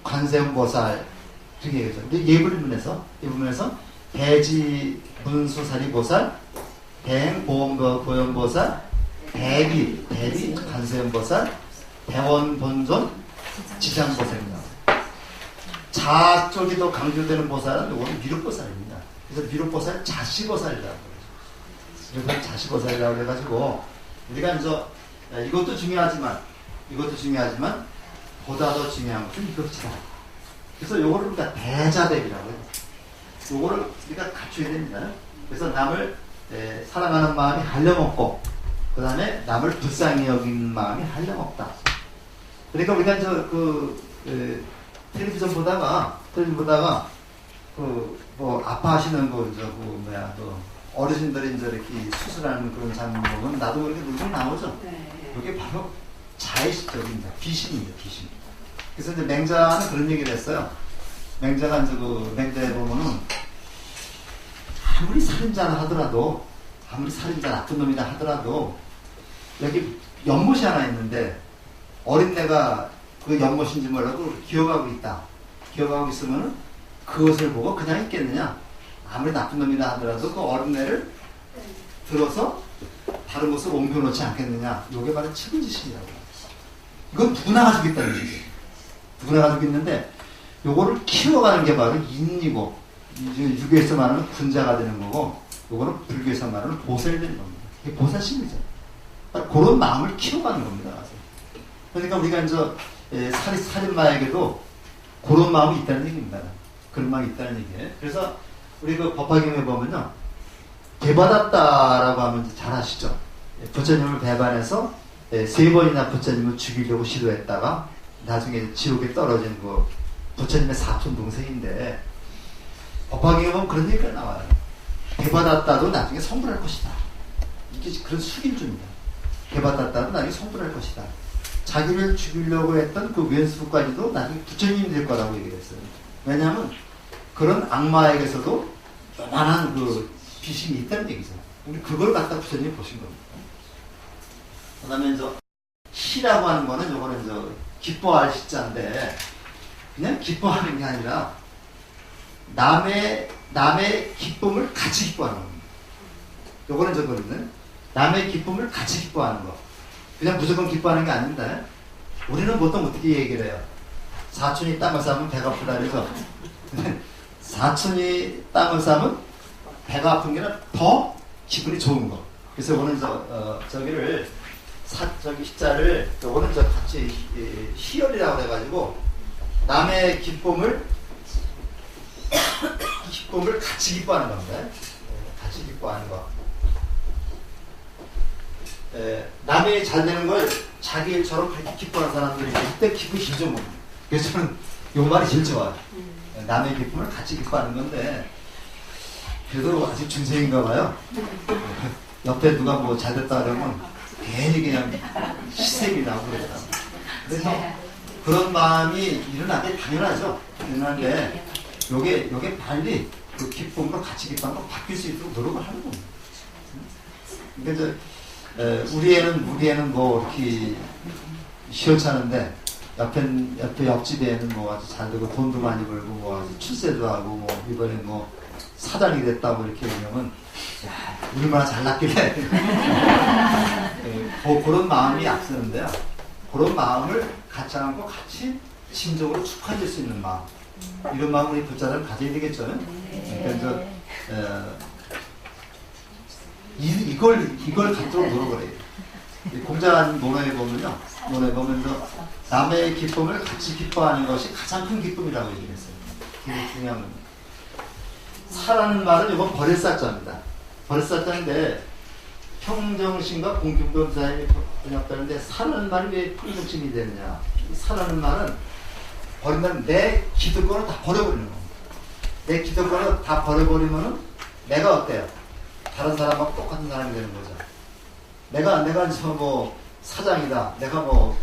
Speaker 1: 관세음보살 그렇게 얘기하죠. 예불문에서 대지 문수사리보살, 대행보험보살, 대비 관세음보살, 대원본존, 지장보살입니다. 자 쪽이 더 강조되는 보살은 이거는 미륵보살입니다. 그래서 미륵보살 자시보살이라고 그러죠. 그래서 자시보살이라고 해가지고 우리가 이제 이것도 중요하지만 보다 더 중요한 것은 이것이다. 그래서 요거를 우리가 대자대비라고 해요. 요거를 우리가 갖춰야 됩니다. 그래서 남을 사랑하는 마음이 한량없고, 그 다음에 남을 불쌍히 여기는 마음이 한량없다. 그러니까 우리가 텔레비전 보다가 아파하시는 어르신들이 이제 이렇게 수술하는 그런 장면 보면 나도 모르게 눈물이 나오죠. 이게 바로 자의식적입니다. 비심입니다. 비심. 그래서 이제 맹자는 그런 얘기를 했어요. 맹자가 이제 맹자에 보면은 아무리 살인자라 하더라도, 나쁜 놈이라 하더라도, 여기 연못이 하나 있는데, 어린애가 그 연못인지 몰라도 기억하고 있으면은 그것을 보고 그냥 있겠느냐? 아무리 나쁜 놈이라 하더라도 그 어린애를 들어서 다른 곳으로 옮겨놓지 않겠느냐? 이게 바로 측은지심이라고. 이건 누구나 가지고 있다는 얘기예요. 누구나 가지고 있는데, 요거를 키워가는 게 바로 인이고, 유교에서 말하는 군자가 되는 거고, 요거는 불교에서 말하는 보살이 되는 겁니다. 이게 보살심이죠. 그런 마음을 키워가는 겁니다. 그러니까 우리가 이제 살인마에게도 그런 마음이 있다는 얘기입니다. 그런 마음이 있다는 얘기예요. 그래서 우리 법화경에 보면요, 배받았다라고 하면 이제 잘 아시죠? 부처님을 배반해서 3번이나 부처님을 죽이려고 시도했다가 나중에 지옥에 떨어진 그 부처님의 사촌 동생인데 법화경에 보면 그런 얘기가 나와요. 배받았다도 나중에 성불할 것이다. 이게 그런 숙인주입니다. 배받았다도 나중에 성불할 것이다. 자기를 죽이려고 했던 그 왼수까지도 나중에 부처님이 될 거라고 얘기를 했어요. 왜냐하면 그런 악마에게서도 요만한 그 비심이 있다는 얘기죠. 우리 그걸 갖다 부처님이 보신 겁니다. 그 다음에 시라고 하는 거는 요거는 기뻐할 시자인데 그냥 기뻐하는 게 아니라 남의 기쁨을 같이 기뻐하는 겁니다. 요거는 저거는 남의 기쁨을 같이 기뻐하는 거. 그냥 무조건 기뻐하는 게 아닙니다. 우리는 보통 어떻게 얘기를 해요? 사촌이 땅을 싸면 배가 아프다 그래서 사촌이 땅을 싸면 배가 아픈 게 아니라 더 기분이 좋은 거. 그래서 이거는 저기를 저기 시자를 요거는 같이 희열이라고 해가지고 남의 기쁨을 같이 기뻐하는 겁니다. 같이 기뻐하는 거. 남의 잘 되는 걸 자기 일처럼 그렇게 기뻐하는 사람들이 그때 기분이 진짜 뭡니다. 그래서 저는 요 말이 제일 좋아요. 남의 기쁨을 같이 기뻐하는 건데 그래도 아직 중생인가 봐요. 옆에 누가 뭐 잘 됐다 그러면 괜히 그냥 시샘이 나오고 그래요. 그래서 그런 마음이 일어나는 게 당연하죠. 일어나는데 요게 빨리 그 기쁨으로 같이 기뻐하는 거 바뀔 수 있도록 노력을 하는 겁니다. 그러니까 우리 애는 뭐 이렇게 시원찮은데 옆에 옆집에는 뭐 아주 잘 되고 돈도 많이 벌고 뭐 아주 출세도 하고 뭐 이번에 뭐 사장이 됐다고 이렇게 얘기하면 야, 얼마나 잘났길래 그런 마음이 앞서는데요. 그런 마음을 같이 안고 같이 심적으로 축하해줄 수 있는 마음, 이런 마음을 우리 부자들은 가져야 되겠죠. 그러니까 이걸 갖도록 노력을 해요. 공자한 논어에 보면요, 논어에 보면서 남의 기쁨을 같이 기뻐하는 것이 가장 큰 기쁨이라고 얘기했어요. 그게 중요한 겁니다. 사라는 말은 이건 버릇사자입니다. 버릇사자인데 평정심과 공중도 사이에 번역되는데 사라는 말이 왜 평정심이 되느냐? 사라는 말은 버린다는 내 기득권을 다 버려버리는 겁니다. 내 기득권을 다 버려버리면은 내가 어때요? 다른 사람하고 똑같은 사람이 되는 거죠. 내가 뭐 사장이다, 내가 뭐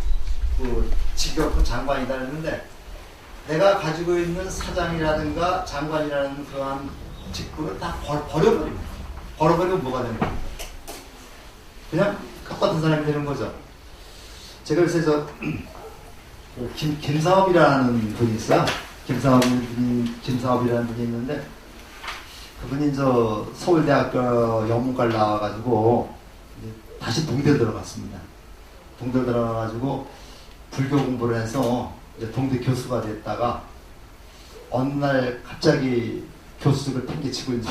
Speaker 1: 그 직업 장관이다 했는데 내가 가지고 있는 사장이라든가 장관이라는 그러한 직분을 다 버려버립니다. 버려버리면 뭐가 되는 겁니까? 그냥 똑같은 사람이 되는 거죠. 제가 그래서 김사업이라는 분이 있어요. 김사업이라는 분이 있는데 그분이 서울대학교 영문과를 나와가지고 다시 동대 들어갔습니다. 동대 들어가가지고 불교 공부를 해서 이제 동대 교수가 됐다가 어느 날 갑자기 교수를 팽개치고 이제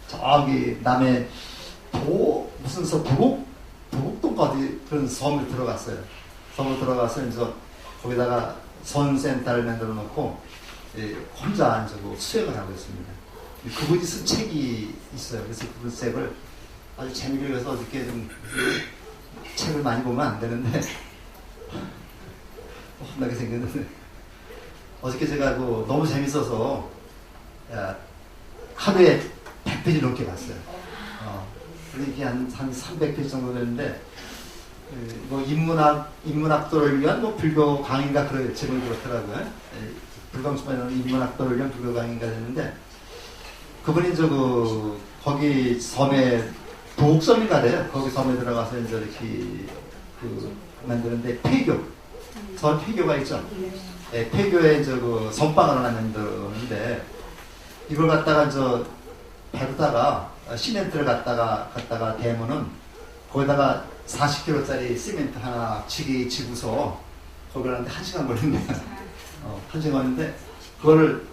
Speaker 1: 저기 남해 무슨 도곡동가 어디 그런 섬을 들어갔어요. 섬을 들어가서 이제 거기다가 선센터를 만들어 놓고 혼자 앉고 수행을 하고 있습니다. 그분이 쓴 책이 있어요. 그래서 그분 책을 아주 재미있게 해서 어저께 좀 책을 많이 보면 안 되는데 혼나게 생겼는데 어저께 제가 너무 재밌어서 하루에 100페이지 넘게 봤어요. 그렇게 한 300페이지 정도 되는데 뭐 인문학도를 위한 뭐 불교 강의인가 그런 제목이 그렇더라고요. 불광수반에는 인문학도를 위한 불교 강의인가 됐는데 그분이 거기 섬에 도곡섬인가 돼요. 거기 섬에 들어가서 이제 이렇게 만드는데 섬 폐교가 있죠. 네, 폐교에 섬방을 하나 만드는데 이걸 갖다가 배로다가 시멘트를 갖다가 대면은 거기다가 40kg짜리 시멘트 하나 지고서 거기를 하는데 1시간 걸린대요. 1시간 걸리는데 그거를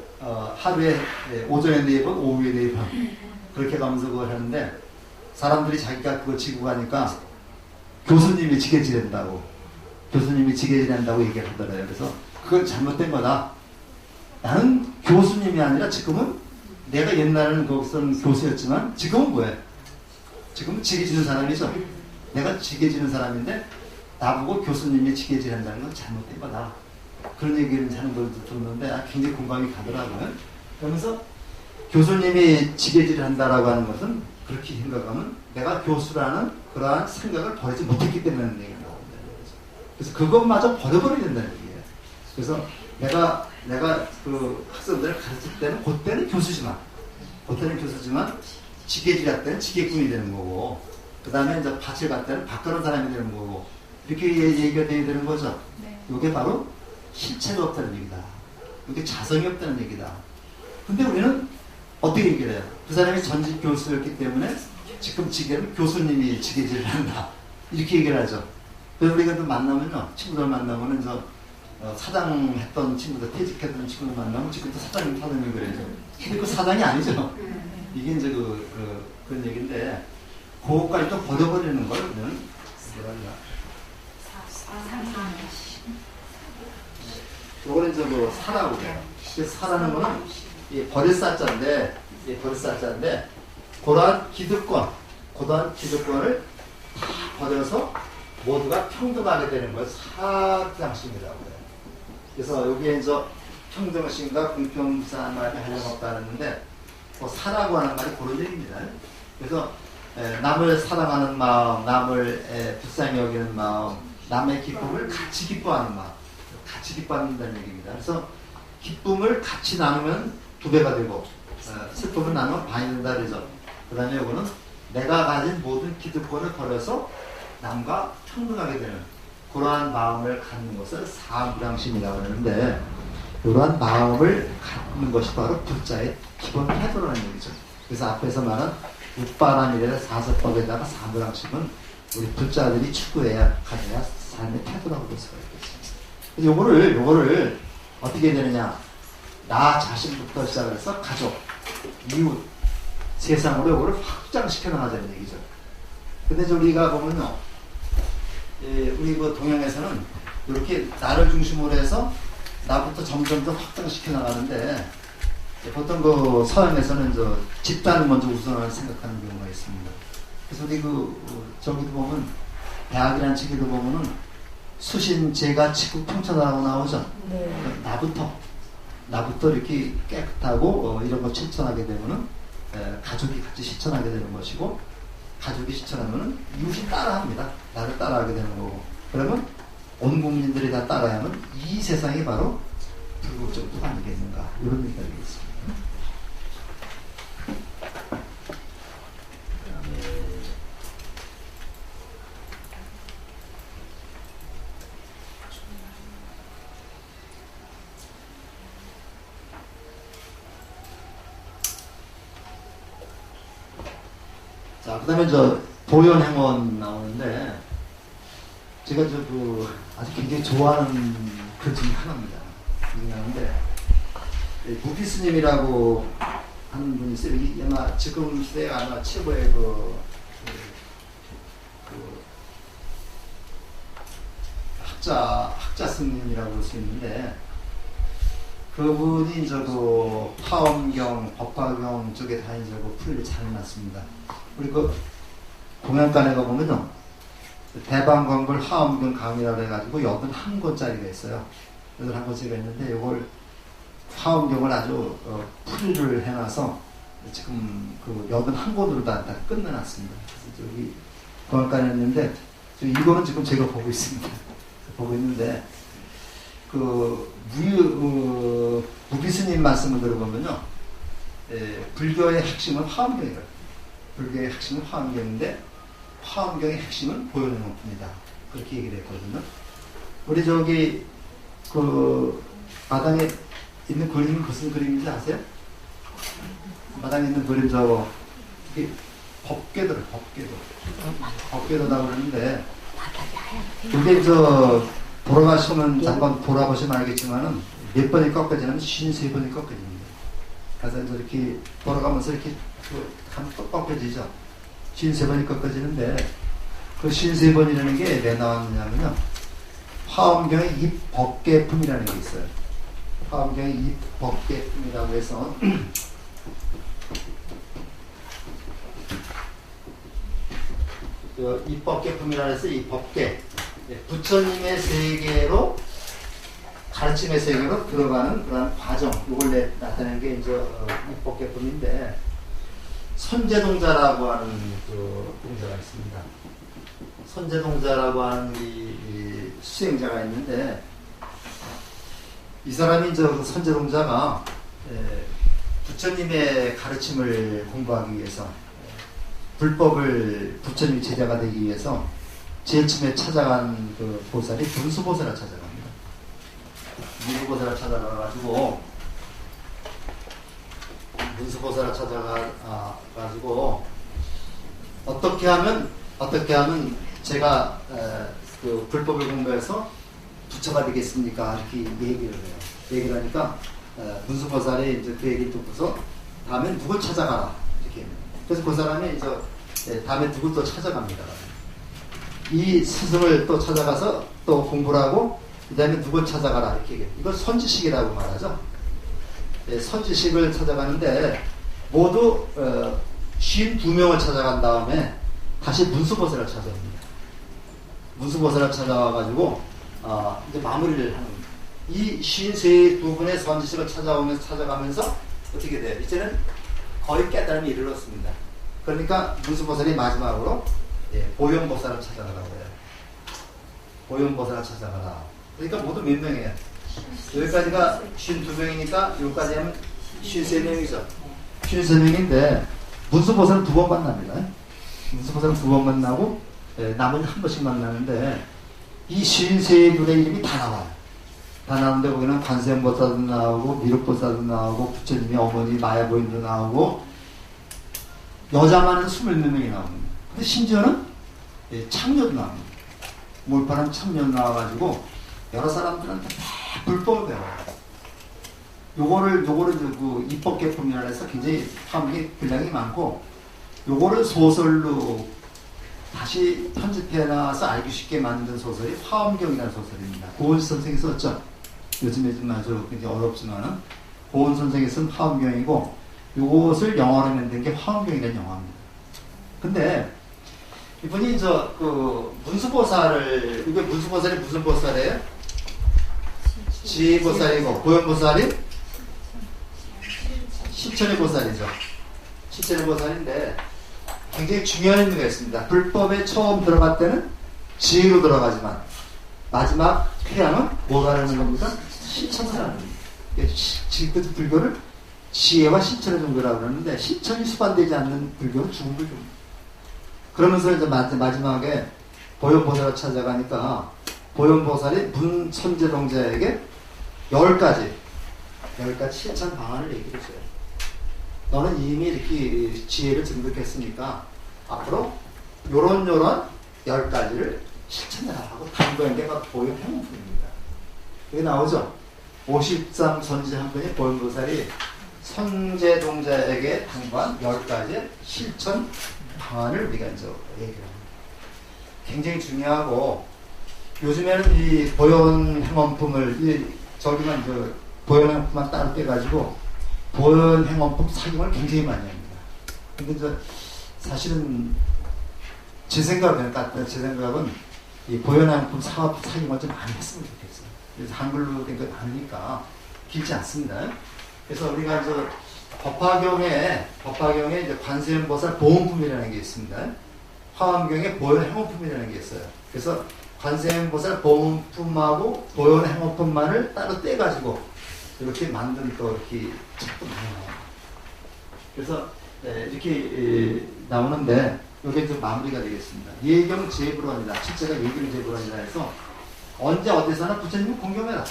Speaker 1: 하루에 오전에 4번, 오후에 4번 그렇게 가면서 그걸 하는데 사람들이 자기가 그거 지고 가니까 교수님이 지게 지낸다고 얘기를 하더래요. 그래서 그건 잘못된 거다. 나는 교수님이 아니라 지금은 내가 옛날에는 거기서 교수였지만 지금은 뭐예요? 지금 지게 지는 사람이죠. 내가 지게 지는 사람인데 나보고 교수님이 지게 지낸다는 건 잘못된 거다. 그런 얘기를 하는 걸 듣는데 굉장히 공감이 가더라고요. 그러면서 교수님이 지게질을 한다라고 하는 것은 그렇게 생각하면 내가 교수라는 그러한 생각을 버리지 못했기 때문에 얘기가 나온다는 거죠. 그래서 그것마저 버려버려야 된다는 얘기예요. 그래서 내가 그 학생들을 가르칠 때는 그때는 교수지만 지게질 할 때는 지게꾼이 되는 거고 그 다음에 이제 밭을 갈 때는 밭 가는 사람이 되는 거고 이렇게 얘기가 돼야 되는 거죠. 이게 바로 실체가 없다는 얘기다. 이게 자성이 없다는 얘기다. 근데 우리는 어떻게 얘기를 해요? 그 사람이 전직 교수였기 때문에 지금 지게는 교수님이 지게질을 한다. 이렇게 얘기를 하죠. 그래서 우리가 또 만나면요. 친구들 만나면은 사장 했던 친구들, 퇴직했던 친구들 만나면 지금 또 사장님 그래요. 근데 그 사장이 아니죠. 이게 이제 그런 얘기인데, 그것까지 또 버려버리는 걸 우리는 요거는 이제 사라고 해요. 사라는 거는 버릴 사자인데, 그러한 기득권을 다 버려서 모두가 평등하게 되는 걸 사랑심이라고 해요. 그래서 여기에 이제 평등심과 공평무사한 말이 하려고 없다 했는데, 사라고 하는 말이 그런 얘기입니다. 그래서 남을 사랑하는 마음, 남을 불쌍히 여기는 마음, 남의 기쁨을 같이 기뻐하는 마음, 같이 기뻐한다는 얘기입니다. 그래서 기쁨을 같이 나누면 2배가 되고 슬픔을 나누면 반이 된다 그러죠. 그 다음에 이거는 내가 가진 모든 기득권을 버려서 남과 평등하게 되는 그러한 마음을 갖는 것을 사무량심이라고 하는데, 이러한 마음을 갖는 것이 바로 불자의 기본 태도라는 얘기죠. 그래서 앞에서 말한 육바람이라 사서법에다가 사무량심은 우리 불자들이 추구해야 가져야 삶의 태도라고 볼 수가 있겠습니다. 그래서 요거를 어떻게 되느냐? 나 자신부터 시작해서 가족, 이웃, 세상으로 요거를 확장시켜 나가자는 얘기죠. 근데 우리가 보면요, 우리 그 동양에서는 이렇게 나를 중심으로 해서 나부터 점점 더 확장시켜 나가는데, 보통 그 서양에서는 집단을 먼저 우선을 생각하는 경우가 있습니다. 그래서 우리 저기도 보면 대학이라는 책에도 보면은 수신제가 지구 평천하라고 나오죠. 네. 나부터 이렇게 깨끗하고 이런 거 실천하게 되면은 가족이 같이 실천하게 되는 것이고, 가족이 실천하면은 이웃이 따라합니다. 나를 따라하게 되는 거고, 그러면 온 국민들이 다 따라하면 이 세상이 바로 불국정토가 아니겠는가, 이런 얘기가 되겠습니다. 자, 그 다음에 보현행원 나오는데, 제가 아주 굉장히 좋아하는 글 중에 하나입니다. 나오는데, 무비스님이라고 하는 분이 있어요. 아마 지금 시대가 아마 최고의 학자 스님이라고 볼 수 있는데, 그분이 파엄경, 법화경 쪽에 다 풀을 잘 놨습니다. 우리 동양간에 가보면요, 대방광불 하엄경 강의라고 해가지고 81권짜리가 있어요. 81권짜리가 있는데, 이걸 하엄경을 아주 풀이를 해놔서 지금 81권으로 다 끝내놨습니다. 그래서 저기 동양간에 있는데, 이거는 지금 제가 보고 있습니다. 보고 있는데, 무비스님 말씀을 들어보면요, 불교의 핵심은 화엄경이에요. 불교의 핵심은 화엄경인데, 화엄경의 핵심은 보현행원뿐이다. 그렇게 얘기를 했거든요. 우리 마당에 있는 그림은 무슨 그림인지 아세요? 마당에 있는 그림 이게 법궤도라고 그러는데, 이게 돌아가시면 한번 돌아보시면 알겠지만은 몇 번이 꺾어지냐면 53번이 꺾어집니다. 그래서 이렇게 돌아가면서 이렇게 한번 꺾어지죠. 53번이 꺾어지는데, 그 53번이라는 게 왜 나왔느냐면요, 화엄경의 입법계품이라는 게 있어요. 화엄경의 입법계품이라고 해서 입법계품이라 해서 이 법계, 부처님의 세계로 가르침의 세계로 들어가는 그런 과정, 이걸 나타내는 게 이제 입법계품인데, 선제동자라고 하는 그 동자가 있습니다. 선제동자라고 하는 이 수행자가 있는데, 이 사람이 이제 그 선제동자가 부처님의 가르침을 공부하기 위해서, 불법을 부처님 제자가 되기 위해서 제일 처음에 찾아간 그 보살이 문수보살을 찾아갑니다. 문수보살을 찾아가가지고 어떻게 하면 제가 그 불법을 공부해서 부처가 되겠습니까? 이렇게 얘기를 해요. 얘기를 하니까 문수보살이 이제 그 얘기를 듣고서 다음에 누굴 찾아가라 이렇게 합니다. 그래서 그 사람이 이제 다음에 누굴 또 찾아갑니다. 이 스승을 또 찾아가서 또 공부를 하고 그 다음에 누굴 찾아가라 이렇게 얘기해요. 이걸 선지식이라고 말하죠. 선지식을 찾아가는데 모두 52명을 찾아간 다음에 다시 문수보살을 찾아옵니다. 문수보살을 찾아와가지고 이제 마무리를 하는 겁니다. 이 52분의 선지식을 찾아가면서 어떻게 돼요? 이제는 거의 깨달음에 이르렀습니다. 그러니까 문수보살이 마지막으로 보현보살을 찾아가라고 해요. 보현보살을 찾아가라. 그러니까 모두 몇 명이에요? 여기까지가 52명이니까 여기까지 하면 53명이죠. 53명인데 문수보살은 2번 만납니다. 문수보살은 2번 만나고 나머지 한 번씩 만나는데 이 53분의 이름이 다 나와요. 다 나오는데 거기는 관세음보살도 나오고 미륵보살도 나오고 부처님의 어머니 마야보인도 나오고 여자만은 24명이 나옵니다. 근데 심지어는 창녀도 나옵니다. 몰파는 창녀도 나와가지고 여러 사람들한테 다 불법을 배워요. 요거를 그 입법계품이라 해서 굉장히 함이 분량이 많고 요거를 소설로 다시 편집해놔서 알기 쉽게 만든 소설이 화엄경이라는 소설입니다. 고은 선생이 썼죠. 요즘에 좀 아주 굉장히 어렵지만은 고은 선생이 쓴 화엄경이고 요것을 영어로 만든 게 화엄경이라는 영화입니다. 근데 이분이 그 문수보살을, 이게 문수보살이 무슨 보살이에요? 지혜보살이고 보현보살이 십천의 보살이죠. 십천의 보살인데 굉장히 중요한 의미가 있습니다. 불법에 처음 들어갈 때는 지혜로 들어가지만 마지막 퇴양은 뭐가 하는 겁니까? 실천을 하는 겁니다. 지금 불교를 지혜와 실천의 종교라고 그러는데 실천이 수반되지 않는 불교는 죽은 불교입니다. 그러면서 이제 마지막에 보현보살을 찾아가니까 보현보살이 문선제동자에게 10가지 실천 방안을 얘기를 해줘요. 너는 이미 이렇게 지혜를 증득했으니까 앞으로 요런 10가지를 실천해라 하고 당부한 게 보현행원품입니다. 여기 나오죠? 53 선지 한 분이 보현보살이 선제동자에게 당부한 10가지 실천 방안을 우리가 이제 얘기를 합니다. 굉장히 중요하고 요즘에는 이 보현행원품을 저기만 보현행원품만 따로 떼가지고 보현행원품 사용을 굉장히 많이 합니다. 근데 사실은 제 생각은 이 보현행원품 사업 사용을 좀 많이 했으면 좋겠어요. 그래서 한글로 된 거 많으니까 길지 않습니다. 그래서 우리가 법화경에 이제 관세음보살 보험품이라는 게 있습니다. 화엄경에 보현행원품이라는 게 있어요. 그래서 관세음보살 보험품하고 보현행원품만을 따로 떼가지고 이렇게 만든 또 이렇게 책도 많이 나와요. 그래서 이렇게 나오는데 이게 좀 마무리가 되겠습니다. 예경 제불원이다. 첫째가 예경 제불원이다 해서 언제 어디서나 부처님을 공경해라.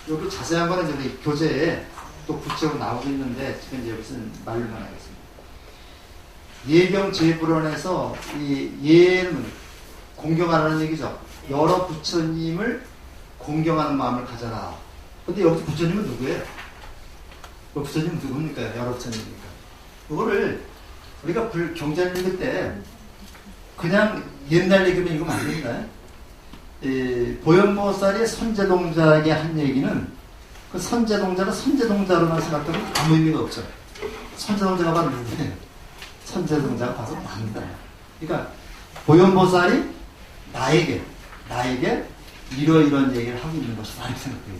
Speaker 1: 여기 자세한 거는 여기 교재에 또 구체로 나오고 있는데 지금 이제 무슨 말로만 하겠습니다. 예경 제불원에서 이 예는 공경하라는 얘기죠. 여러 부처님을 공경하는 마음을 가져라. 근데 여기서 부처님은 누구예요? 부처님은 누굽니까? 여러 부처님입니까? 이거를 우리가 경전을 읽을 때 그냥 옛날 얘기만 읽으면 안 됩니다. 보현보살이 선제동자에게 한 얘기는 그 선제동자는 선제동자로만 생각하면 아무 의미가 없죠. 선제동자가 바로 누구예요? 선제동자가 바로 나입니다. 그러니까 보현보살이 나에게 이런 얘기를 하고 있는 것이다 이렇게 생각해요.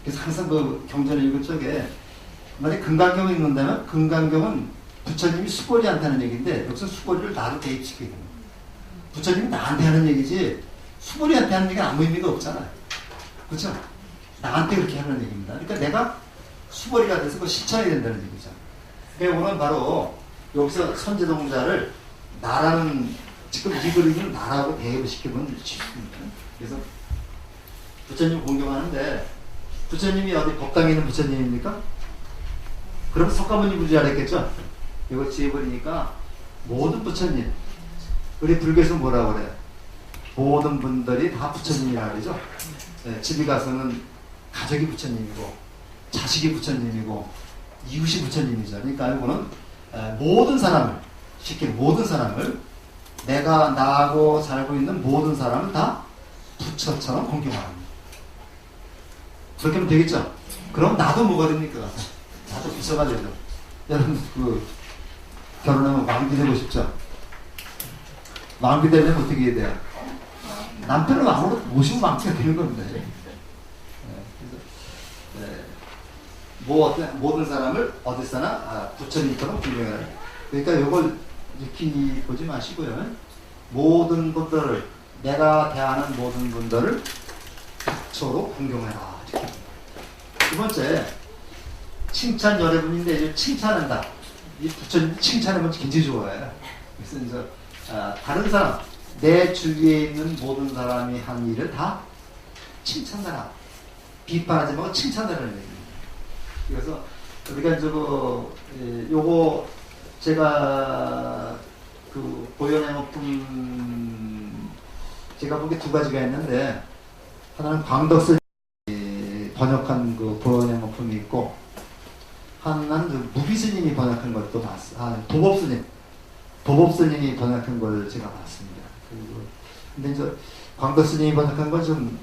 Speaker 1: 그래서 항상 그 경전을 읽을 적에 만약에 금강경을 읽는다면 금강경은 부처님이 수고리한테 하는 얘기인데 여기서 수고리를 나로 대입시키게 됩니다. 부처님이 나한테 하는 얘기지 수고리한테 하는 얘기는 아무 의미가 없잖아요. 그렇죠? 나한테 그렇게 하는 얘기입니다. 그러니까 내가 수고리가 돼서 그걸 실천해야 된다는 얘기죠. 그러니까 오늘 바로 여기서 선제동자를 나라는 지금 이 그림은 나라고 대입을 시키면 쉽습니다. 그래서 부처님 공경하는데 부처님이 어디 법당에 있는 부처님입니까? 그럼 석가모니 부지 알았겠죠? 이거 지어버리니까 모든 부처님 우리 불교에서 뭐라고 그래요? 모든 분들이 다 부처님이라 그러죠? 네, 집에 가서는 가족이 부처님이고 자식이 부처님이고 이웃이 부처님이죠. 그러니까 이거는 모든 사람을 쉽게 모든 사람을 내가 나하고 살고 있는 모든 사람을 다 부처처럼 공경하는 그렇게 하면 되겠죠? 그럼 나도 뭐가 됩니까? 나도 부처가 되죠. 여러분 그 결혼하면 왕비 되고 싶죠? 왕비 되려면 어떻게 해야 돼요? 남편을 왕으로 모시고 왕비가 되는 겁니다. 모든 사람을 어디서나 부처님처럼 공경해라. 그러니까 이걸 이렇게 보지 마시고요. 모든 분들을 내가 대하는 모든 분들을 부처로 공경해라. 이렇게. 두 번째 칭찬 여러분인데 이제 칭찬한다. 이 부처님 칭찬하면 굉장히 좋아해요. 그래서 이제 다른 사람 내 주위에 있는 모든 사람이 한 일을 다 칭찬하라. 비판하지 말고 칭찬하라는 얘기입니다. 그래서 우리가 요거 제가 그 보현의 목품 제가 본 게 두 가지가 있는데 하나는 광덕스님이 번역한 그 보현의 목품이 있고 하나는 그 무비스님이 번역한 것도 봤어요. 도법스님이 번역한 걸 제가 봤습니다. 그리고 근데 이제 광덕스님이 번역한 건 좀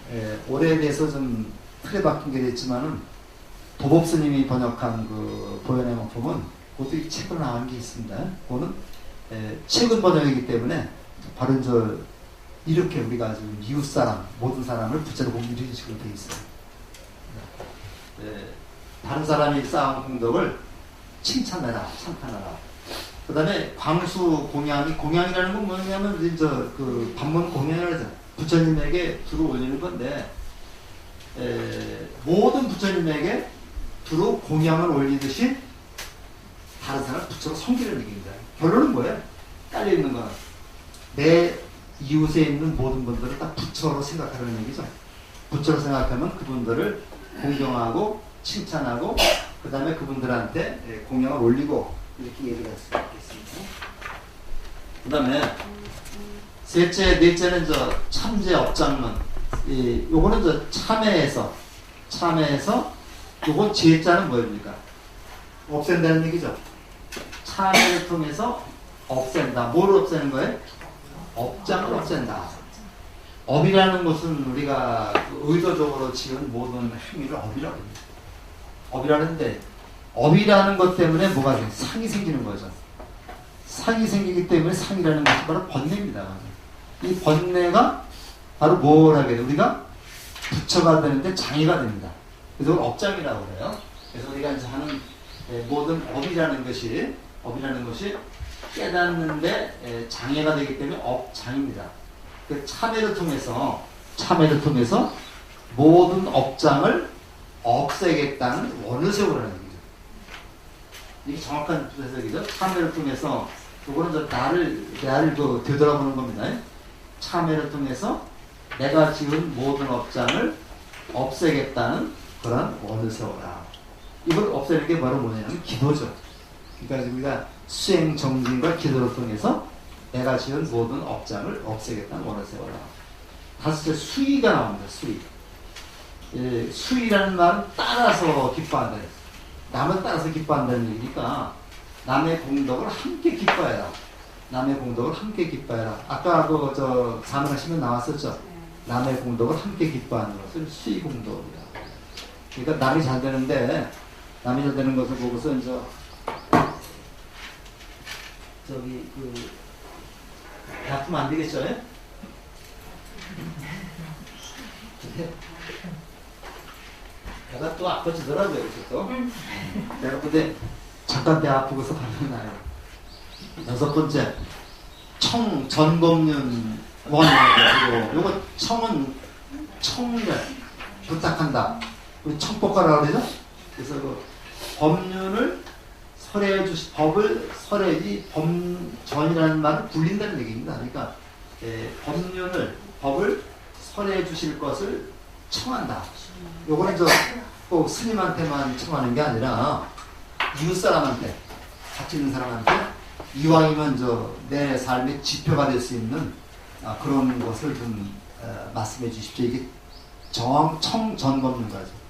Speaker 1: 오래돼서 좀 틀에 박힌 게 됐지만은 도법스님이 번역한 그 보현의 목품은 그것도 책으로 나온 게 있습니다. 그거는 최근 번역이기 때문에 바로 이렇게 우리가 지금 이웃 사람 모든 사람을 부처로 보기 이런 식으로 되어 있어요. 다른 사람이 쌓은 공덕을 칭찬해라, 찬탄하라. 그 다음에 광수 공양이라는 건 뭐냐면 그 반문 공양이라고 하죠. 부처님에게 두루 올리는 건데 모든 부처님에게 두루 공양을 올리듯이 다른 사람을 부처로 섬기는 얘기입니다. 결론은 뭐예요? 깔려있는 거는 내 이웃에 있는 모든 분들을 다 부처로 생각하라는 얘기죠. 부처로 생각하면 그분들을 공경하고 칭찬하고 그 다음에 그분들한테 공양을 올리고 이렇게 얘기를 했습니다. 그 다음에 넷째는 참제 업장론. 요거는 참회에서 요건 제자는 뭐입니까? 없앤다는 얘기죠. 참회를 통해서 없앤다. 뭘 없애는 거예요? 업장을 없앤다. 업이라는 것은 우리가 의도적으로 지은 모든 행위를 업이라고 합니다. 업이라는데 업이라는 것 때문에 뭐가 돼요? 상이 생기는 거죠. 상이 생기기 때문에 상이라는 것이 바로 번뇌입니다. 이 번뇌가 바로 뭐라고 해요? 우리가 부처가 되는데 장애가 됩니다. 그래서 그걸 업장이라고 그래요. 그래서 우리가 이제 하는 모든 업이라는 것이 깨닫는데 장애가 되기 때문에 업장입니다. 그 참회를 통해서 모든 업장을 없애겠다는 원을 세우라는 얘기죠. 이게 정확한 해석이죠. 참회를 통해서 그거는 나를 되돌아보는 겁니다. 참회를 통해서 내가 지은 모든 업장을 없애겠다는 그런 원을 세워라. 이걸 없애는 게 바로 뭐냐면 기도죠. 그러니까 우리가 수행 정진과 기도를 통해서 내가 지은 모든 업장을 없애겠다는 원을 세워라. 다섯째 수의가 나옵니다. 수의라는 말은 따라서 기뻐한다. 남을 따라서 기뻐한다는 얘기니까 남의 공덕을 함께 기뻐해라. 아까 사문하시면 나왔었죠. 남의 공덕을 함께 기뻐하는 것을 수의공덕이라. 그러니까 남이 잘 되는 것을 보고서 배 아프면 안 되겠죠? 예? 배가 또 아파지더라고요. 그래서 또. 내가 근데 잠깐 배 아프고서 가면 나요. 6번째, 전법륜 원이라고. 요거 청은 청을 부탁한다. 우리 청법가라고 그러죠? 그래서 그 법륜을 법을 설해지 전이라는 말을 굴린다는 얘기입니다. 그러니까 법을 설해 주실 것을 청한다. 요거는 꼭 스님한테만 청하는 게 아니라 이웃 사람한테, 같이 있는 사람한테 이왕이면 내 삶의 지표가 될 수 있는 그런 것을 좀 말씀해 주십시오. 이게 청전법륜가죠.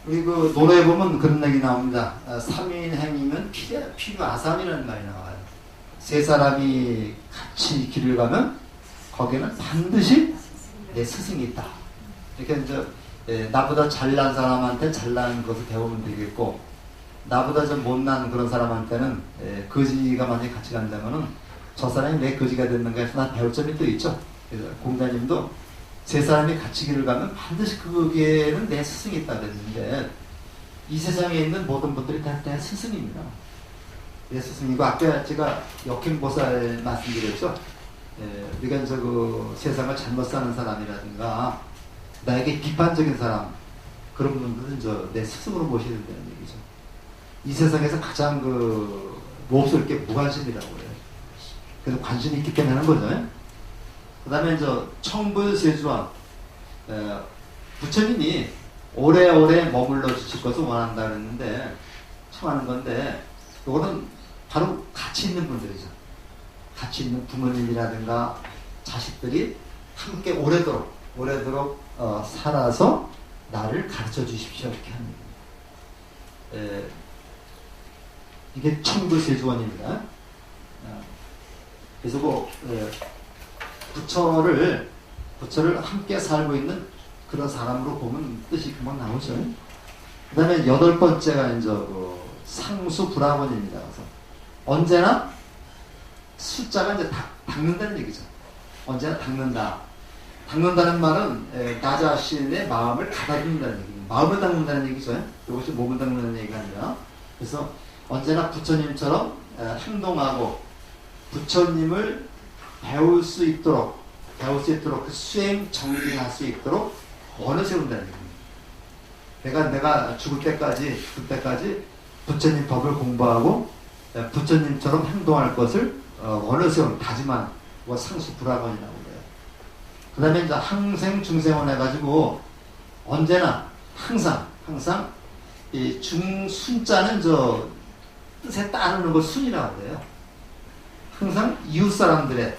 Speaker 1: 우리 그 노래에 보면 그런 얘기 나옵니다. 3인행이면 필요아삼이라는 말이 나와요. 세 사람이 같이 길을 가면 거기에는 반드시 내 스승이 있다. 이렇게 나보다 잘난 사람한테 잘난 것을 배우면 되겠고, 나보다 좀 못난 그런 사람한테는 거지가 만약에 같이 간다면은 저 사람이 왜 거지가 됐는가 해서 난 배울 점이 또 있죠. 그래서 공자님도 세 사람이 같이 길을 가면 반드시 거기에는 내 스승이 있다 그랬는데, 이 세상에 있는 모든 분들이 다 내 스승입니다. 내 스승이고, 아까 제가 역행보살 말씀드렸죠. 우리가 세상을 잘못 사는 사람이라든가 나에게 비판적인 사람, 그런 분들은 내 스승으로 모셔야 된다는 얘기죠. 이 세상에서 가장 몹쓸 게 무관심이라고 해요. 그래서 관심이 있기 때문에 하는 거죠. 그 다음에 청불세주원, 부처님이 오래오래 머물러 주실 것을 원한다 그랬는데, 청하는 건데, 이거는 바로 같이 있는 분들이죠. 같이 있는 부모님이라든가 자식들이 함께 오래도록 살아서 나를 가르쳐 주십시오. 이렇게 하는 거예요. 이게 청불세주원입니다. 그래서 부처를 함께 살고 있는 그런 사람으로 보면 뜻이 금방 나오죠. 그 다음에 8번째가 상수불학원입니다. 그래서 언제나 숫자가 닦는다는 얘기죠. 언제나 닦는다. 닦는다는 말은 나 자신의 마음을 가다듬는다는 얘기입니다. 마음을 닦는다는 얘기죠. 이것이 몸을 닦는다는 얘기가 아니라. 그래서 언제나 부처님처럼 행동하고 부처님을 배울 수 있도록 그 수행 정진할 수 있도록 원을 세운다는 얘기입니다. 내가 죽을 때까지 부처님 법을 공부하고 부처님처럼 행동할 것을 원을 세우는 다짐한 상수불학원이라고 그래요. 그 다음에 항생 중생원 해가지고 언제나 항상 이 중순자는 뜻에 따르는 걸 순이라고 해요. 항상 이웃 사람들의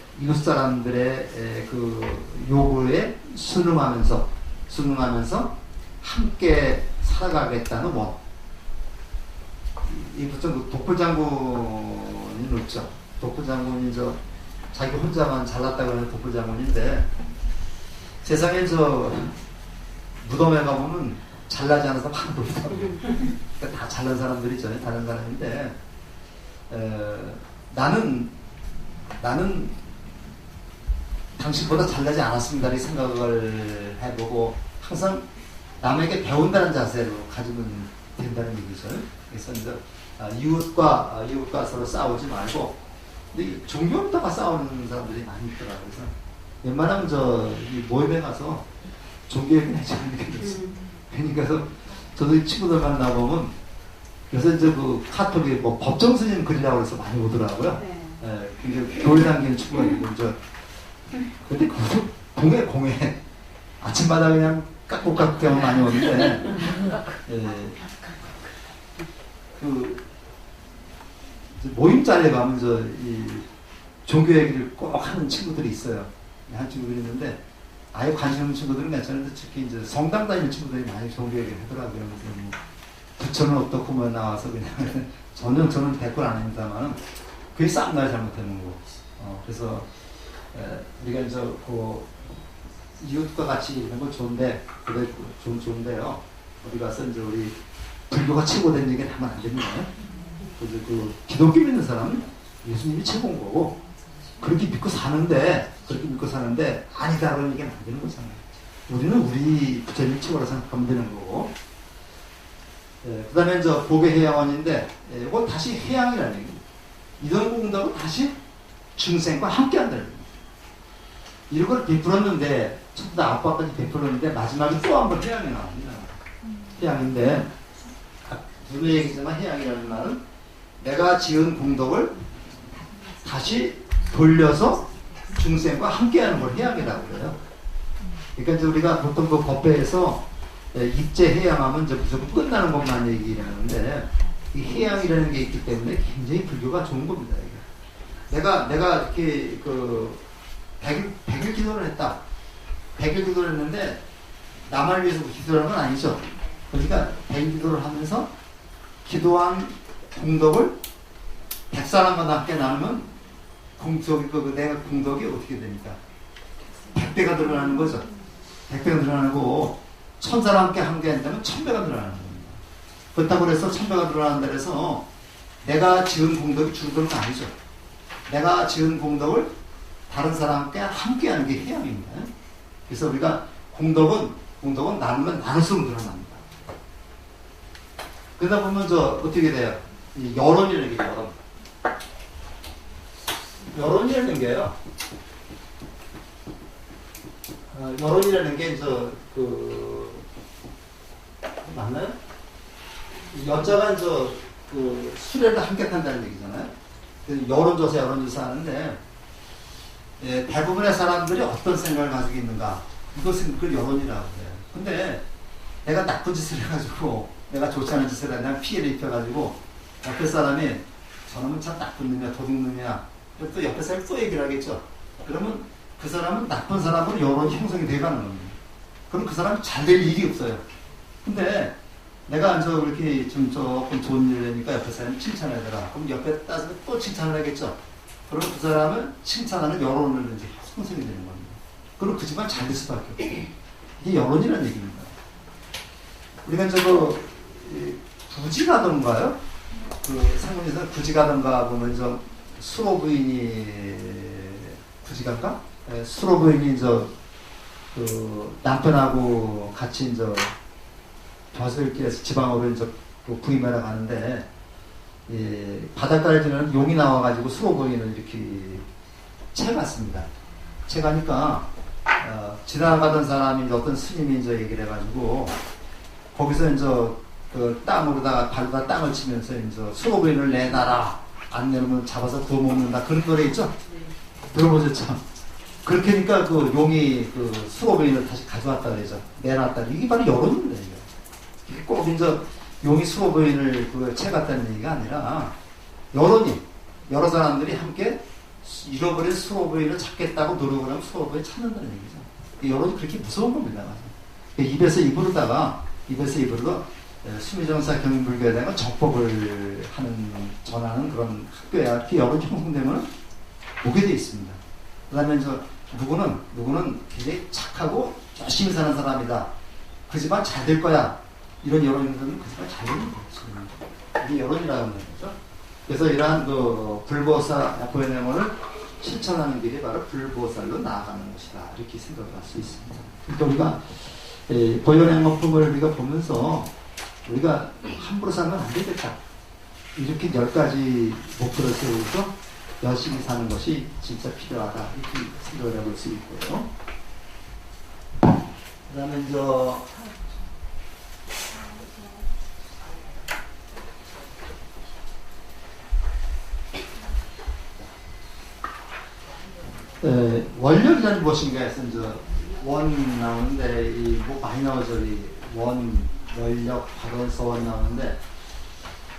Speaker 1: 그 요구에 순응하면서 함께 살아가겠다는 원. 이 부처 독불장군이 있죠. 독불장군이 자기 혼자만 잘났다고 하는 독불장군인데, 세상에 무덤에 가보면 잘나지 않은 사람 하나도 없다고. 그러니까 다 잘난 사람들이죠. 다른 사람인데, 나는 당신보다 잘나지 않았습니다. 이 생각을 해보고 항상 남에게 배운다는 자세로 가지면 된다는 얘기죠. 그래서 이웃과 서로 싸우지 말고, 근데 종교부터가 싸우는 사람들이 많이 있더라고요. 그래서 웬만하면 이 모임에 가서 종교 얘기는 하지 않는 게 좋습니다. 그러니까 저도 친구들 만나보면 요새 그 카톡에 법정 스님 글이라고 해서 많이 오더라고요. 교회 다니는 친구가 있고, 근데 그것도 공회 아침마다 그냥 깍둑깍둑 하면 많이 오는데, 모임 자리에 가면 이 종교 얘기를 꼭 하는 친구들이 있어요. 한 친구들이 있는데, 아예 관심 없는 친구들은 괜찮은데, 특히 성당 다니는 친구들이 많이 종교 얘기를 하더라고요. 그래서 부처는 어떻고 나와서 그냥 저는 댓글 안 합니다만, 그게 쌈날 잘못하는 거고. 그래서 우리가 이웃과 같이 있는 건 좋은데, 그래 좋은데요. 어디 가서 우리 불교가 최고된 얘기는 하면 안 됩니다. 그래서 기독교 믿는 사람은 예수님이 최고인 거고, 그렇게 믿고 사는데 아니다 그런 얘기는 안 되는 거잖아요. 우리는 우리 부처님 최고라 생각하면 되는 거고. 그 다음에 저 복의 해양원인데 이거 다시 해양이라는 얘기입니다. 이런 공덕은 다시 중생과 함께 한다는 얘기입니다. 이런 걸 베풀었는데 처음부터 아빠까지 베풀었는데 마지막에 또 한 번 해양이 나옵니다. 해양인데 분명히 얘기지만 해양이라는 말은 내가 지은 공덕을 다시 돌려서 중생과 함께하는 걸 해양이라고 그래요. 그러니까 이제 우리가 보통 그 법회에서 입제 해양하면 이제 무조건 끝나는 것만 얘기를 하는데 이 해양이라는 게 있기 때문에 굉장히 불교가 좋은 겁니다. 이게. 내가 이렇게 그 100일 기도를 했다. 100일 기도를 했는데 나만 위해서 기도를 한 건 아니죠. 그러니까 100일 기도를 하면서 기도한 공덕을 100사람마다 함께 나누면 내가 공덕이 어떻게 됩니까? 100배가 늘어나는 거죠. 100배가 늘어나고 1000사람 함께 한다면 1000배가 늘어나는 겁니다. 그렇다고 해서 1000배가 늘어난다 해서 내가 지은 공덕이 줄어드는 건 아니죠. 내가 지은 공덕을 다른 사람과 함께 하는 게 해양입니다. 그래서 우리가 공덕은 나누면 나눌수록 늘어납니다. 그러다 보면 어떻게 돼요? 여론이라는 게 여론이라는 게요. 여론이라는 게 맞나요? 여자가 수레를 함께 탄다는 얘기잖아요. 여론조사 하는데 대부분의 사람들이 어떤 생각을 가지고 있는가? 이것은 그걸 여론이라고 해요. 근데 내가 나쁜 짓을 해가지고 내가 좋지 않은 짓을 해서 피해를 입혀가지고 옆에 사람이 저놈은 참 나쁜 놈이야, 도둑놈이야. 또 옆에 사람이 또 얘기를 하겠죠. 그러면 그 사람은 나쁜 사람으로 여론이 형성이 돼가는 겁니다. 그럼 그 사람은 잘 될 일이 없어요. 근데 내가 이렇게 좀 조금 좋은 일을 하니까 옆에 사람이 칭찬하더라. 그럼 옆에 따서 또 칭찬을 하겠죠. 그럼 그 사람은 칭찬하는 여론을 이제 형성이 되는 겁니다. 그럼 그 집안 잘 될 수밖에 없어요. 이게 여론이라는 얘기입니다. 우리가 부지가던가요? 상문에서 부지가던가 보면 수로 부인이 부지가인가? 수로 부인이 남편하고 같이 벼슬길에서 지방으로 부임하러 가는데 바닷가를 지나는 용이 나와가지고 수로 부인을 이렇게 채갔습니다. 채가니까 지나가던 사람이 어떤 스님이 얘기를 해가지고 거기서 그 땅으로다가 발로다 땅을 치면서 수로 부인을 내놔라. 안 내놓으면 잡아서 구워 먹는다. 그런 노래 있죠? 들어보셨죠? 그렇게 하니까 그 용이 그 수로 부인을 다시 가져왔다 그러죠. 내놨다. 이게 바로 여론입니다. 이게 꼭 용이 수로 부인을 채갔다는 얘기가 아니라 여론이 여러 사람들이 함께 잃어버린 수로 부인을 찾겠다고 노력을 하면 수로 부인을 찾는다는 얘기죠. 여론이 그렇게 무서운 겁니다. 입에서 입으로다가 수미정사 경불교에 대한 정법을 전하는 그런 학교야. 그 여론이 형성되면 오게 돼 있습니다. 그 다음에 누구는 굉장히 착하고 열심히 사는 사람이다. 그 집안 잘 될 거야. 이런 여론이 있으면 그 집안 잘 되는 거죠. 이게 여론이라고 하는 거죠. 그래서 이러한 불보살 보현행원을 실천하는 길이 바로 불보살로 나아가는 것이다. 이렇게 생각을 할 수 있습니다. 그러니까 우리가 보현행원품을 우리가 보면서 우리가 함부로 살면 안 되겠다. 이렇게 10가지 목표를 세우고 열심히 사는 것이 진짜 필요하다. 이렇게 생각을 해볼 수 있고요. 그 다음에 원력이라는 무엇인가 해서 원 나오는데 많이 나오죠. 원, 원력, 발원, 서원 나오는데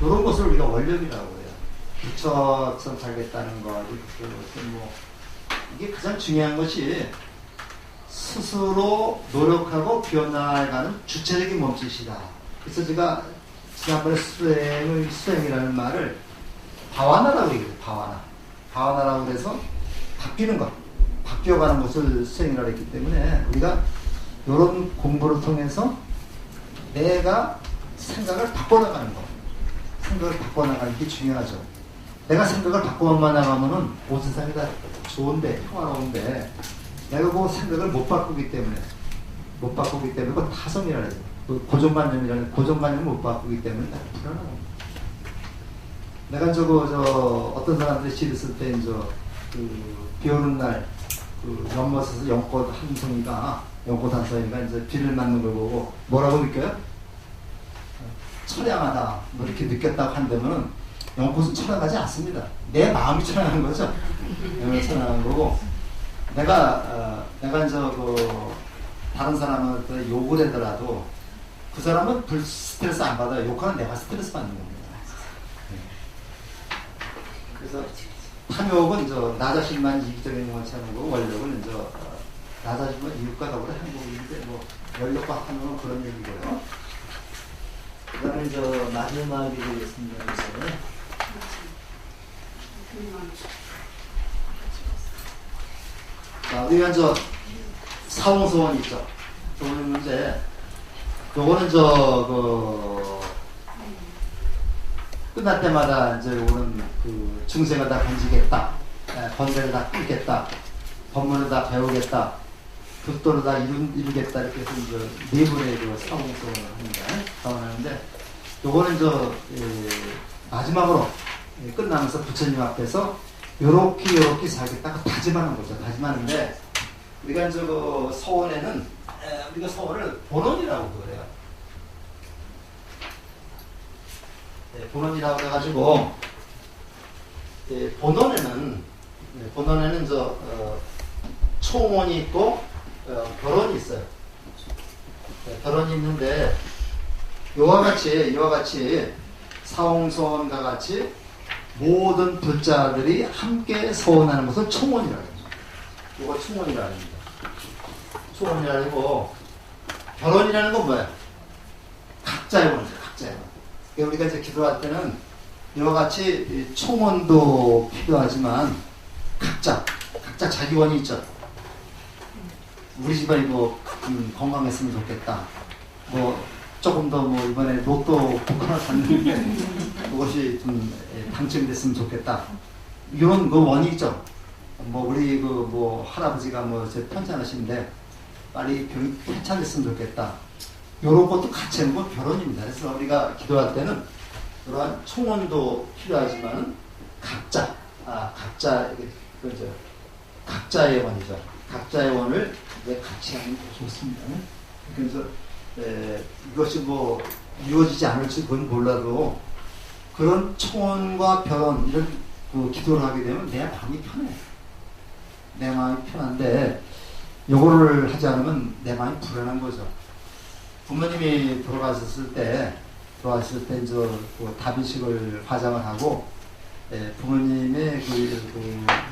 Speaker 1: 이런 것을 우리가 원력이라고 해요. 부처처럼 살겠다는 것, 이게 가장 중요한 것이 스스로 노력하고 변화해가는 주체적인 몸짓이다. 그래서 제가 지난번에 수행이라는 말을 바와나라고 얘기해요. 바와나라고 해서 바뀌는 것, 바뀌어가는 것을 수행이라고 했기 때문에 우리가 이런 공부를 통해서 내가 생각을 바꿔나가는 것, 생각을 바꿔나가는 게 중요하죠. 내가 생각을 바꾸만 나가면은 온 세상이 다 좋은데 평화로운데 내가 그 생각을 못 바꾸기 때문에 그건 타성이라 해요. 고정관념이라는 고정관념을 못 바꾸기 때문에 다 불안하고. 내가 어떤 사람들이 시를 쓸 때 비 오는 날 연못에서 연꽃 한 송이가 이제 비를 맞는 걸 보고 뭐라고 느껴요? 처량하다 뭐 이렇게 느꼈다고 한다면은 연꽃은 처량하지 않습니다. 내 마음이 처량한 거죠. 처량한 거고 내가 다른 사람한테 욕을 하더라도 그 사람은 스트레스 안 받아요. 욕하는 내가 스트레스 받는 겁니다. 그래서 탐욕은 나 자신만 이기적인 것처럼 하고 원력은 나 자신만 이웃과 더불어 행복인데 원력과 탐욕은 그런 얘기고요. 그다음에 마지막이 되겠습니다. 자, 우리가 사홍소원 있죠. 좋은 문제. 요거는 끝날 때마다 요거는 중생을 다 건지겠다, 번뇌를 다 끊겠다, 법문을 다 배우겠다, 불도를 다 이루겠다 이렇게 해서 네 분의 사홍소원을 합니다. 사원하는데 요거는 마지막으로 끝나면서 부처님 앞에서 요렇게 살겠다고 다짐하는 거죠. 다짐하는데 우리가 서원에는 우리가 서원을 본원이라고 그래요. 본원이라고 해가지고 본원에는 총원이 있고 결혼이 있어요. 결혼이 있는데 이와 같이 사홍소원과 같이 모든 불자들이 함께 소원하는 것을 총원이라고 합니다. 이거 총원이라고 합니다. 총원이라고 결혼이라는 건 뭐야? 각자의 원이죠. 각자의 원. 우리가 이제 기도할 때는 이와 같이 총원도 필요하지만 각자 자기 원이 있죠. 우리 집안이 건강했으면 좋겠다. 조금 더 이번에 로또 복권을 샀는데 그것이 좀 당첨됐으면 좋겠다. 이런 원이 있죠. 우리 할아버지가 제 편찮으신데 빨리 병이 편찮았으면 좋겠다. 이런 것도 같이 하는 건 결혼입니다. 그래서 우리가 기도할 때는 그러한 총원도 필요하지만 각자의 원이죠. 각자의 원을 같이 하는 게 좋습니다. 그래서 이것이 이루어지지 않을지 그건 몰라도 그런 총원과 결혼 이런 기도를 하게 되면 내 마음이 편해. 내 마음이 편한데 요거를 하지 않으면 내 마음이 불안한 거죠. 부모님이 돌아가셨을 때 다비식을 화장을 하고 부모님의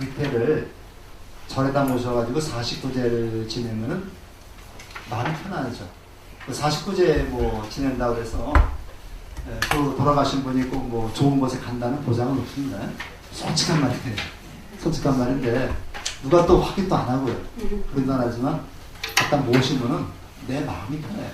Speaker 1: 밑에를 절에다 모셔가지고 49제를 지내면은 마음이 편안하죠. 49제 지낸다고 해서 돌아가신 분이 꼭 좋은 곳에 간다는 보장은 없습니다. 솔직한 말인데 누가 또 확인도 안 하고요. 그런다 하지만 갖다 모시면은 내 마음이 편해요.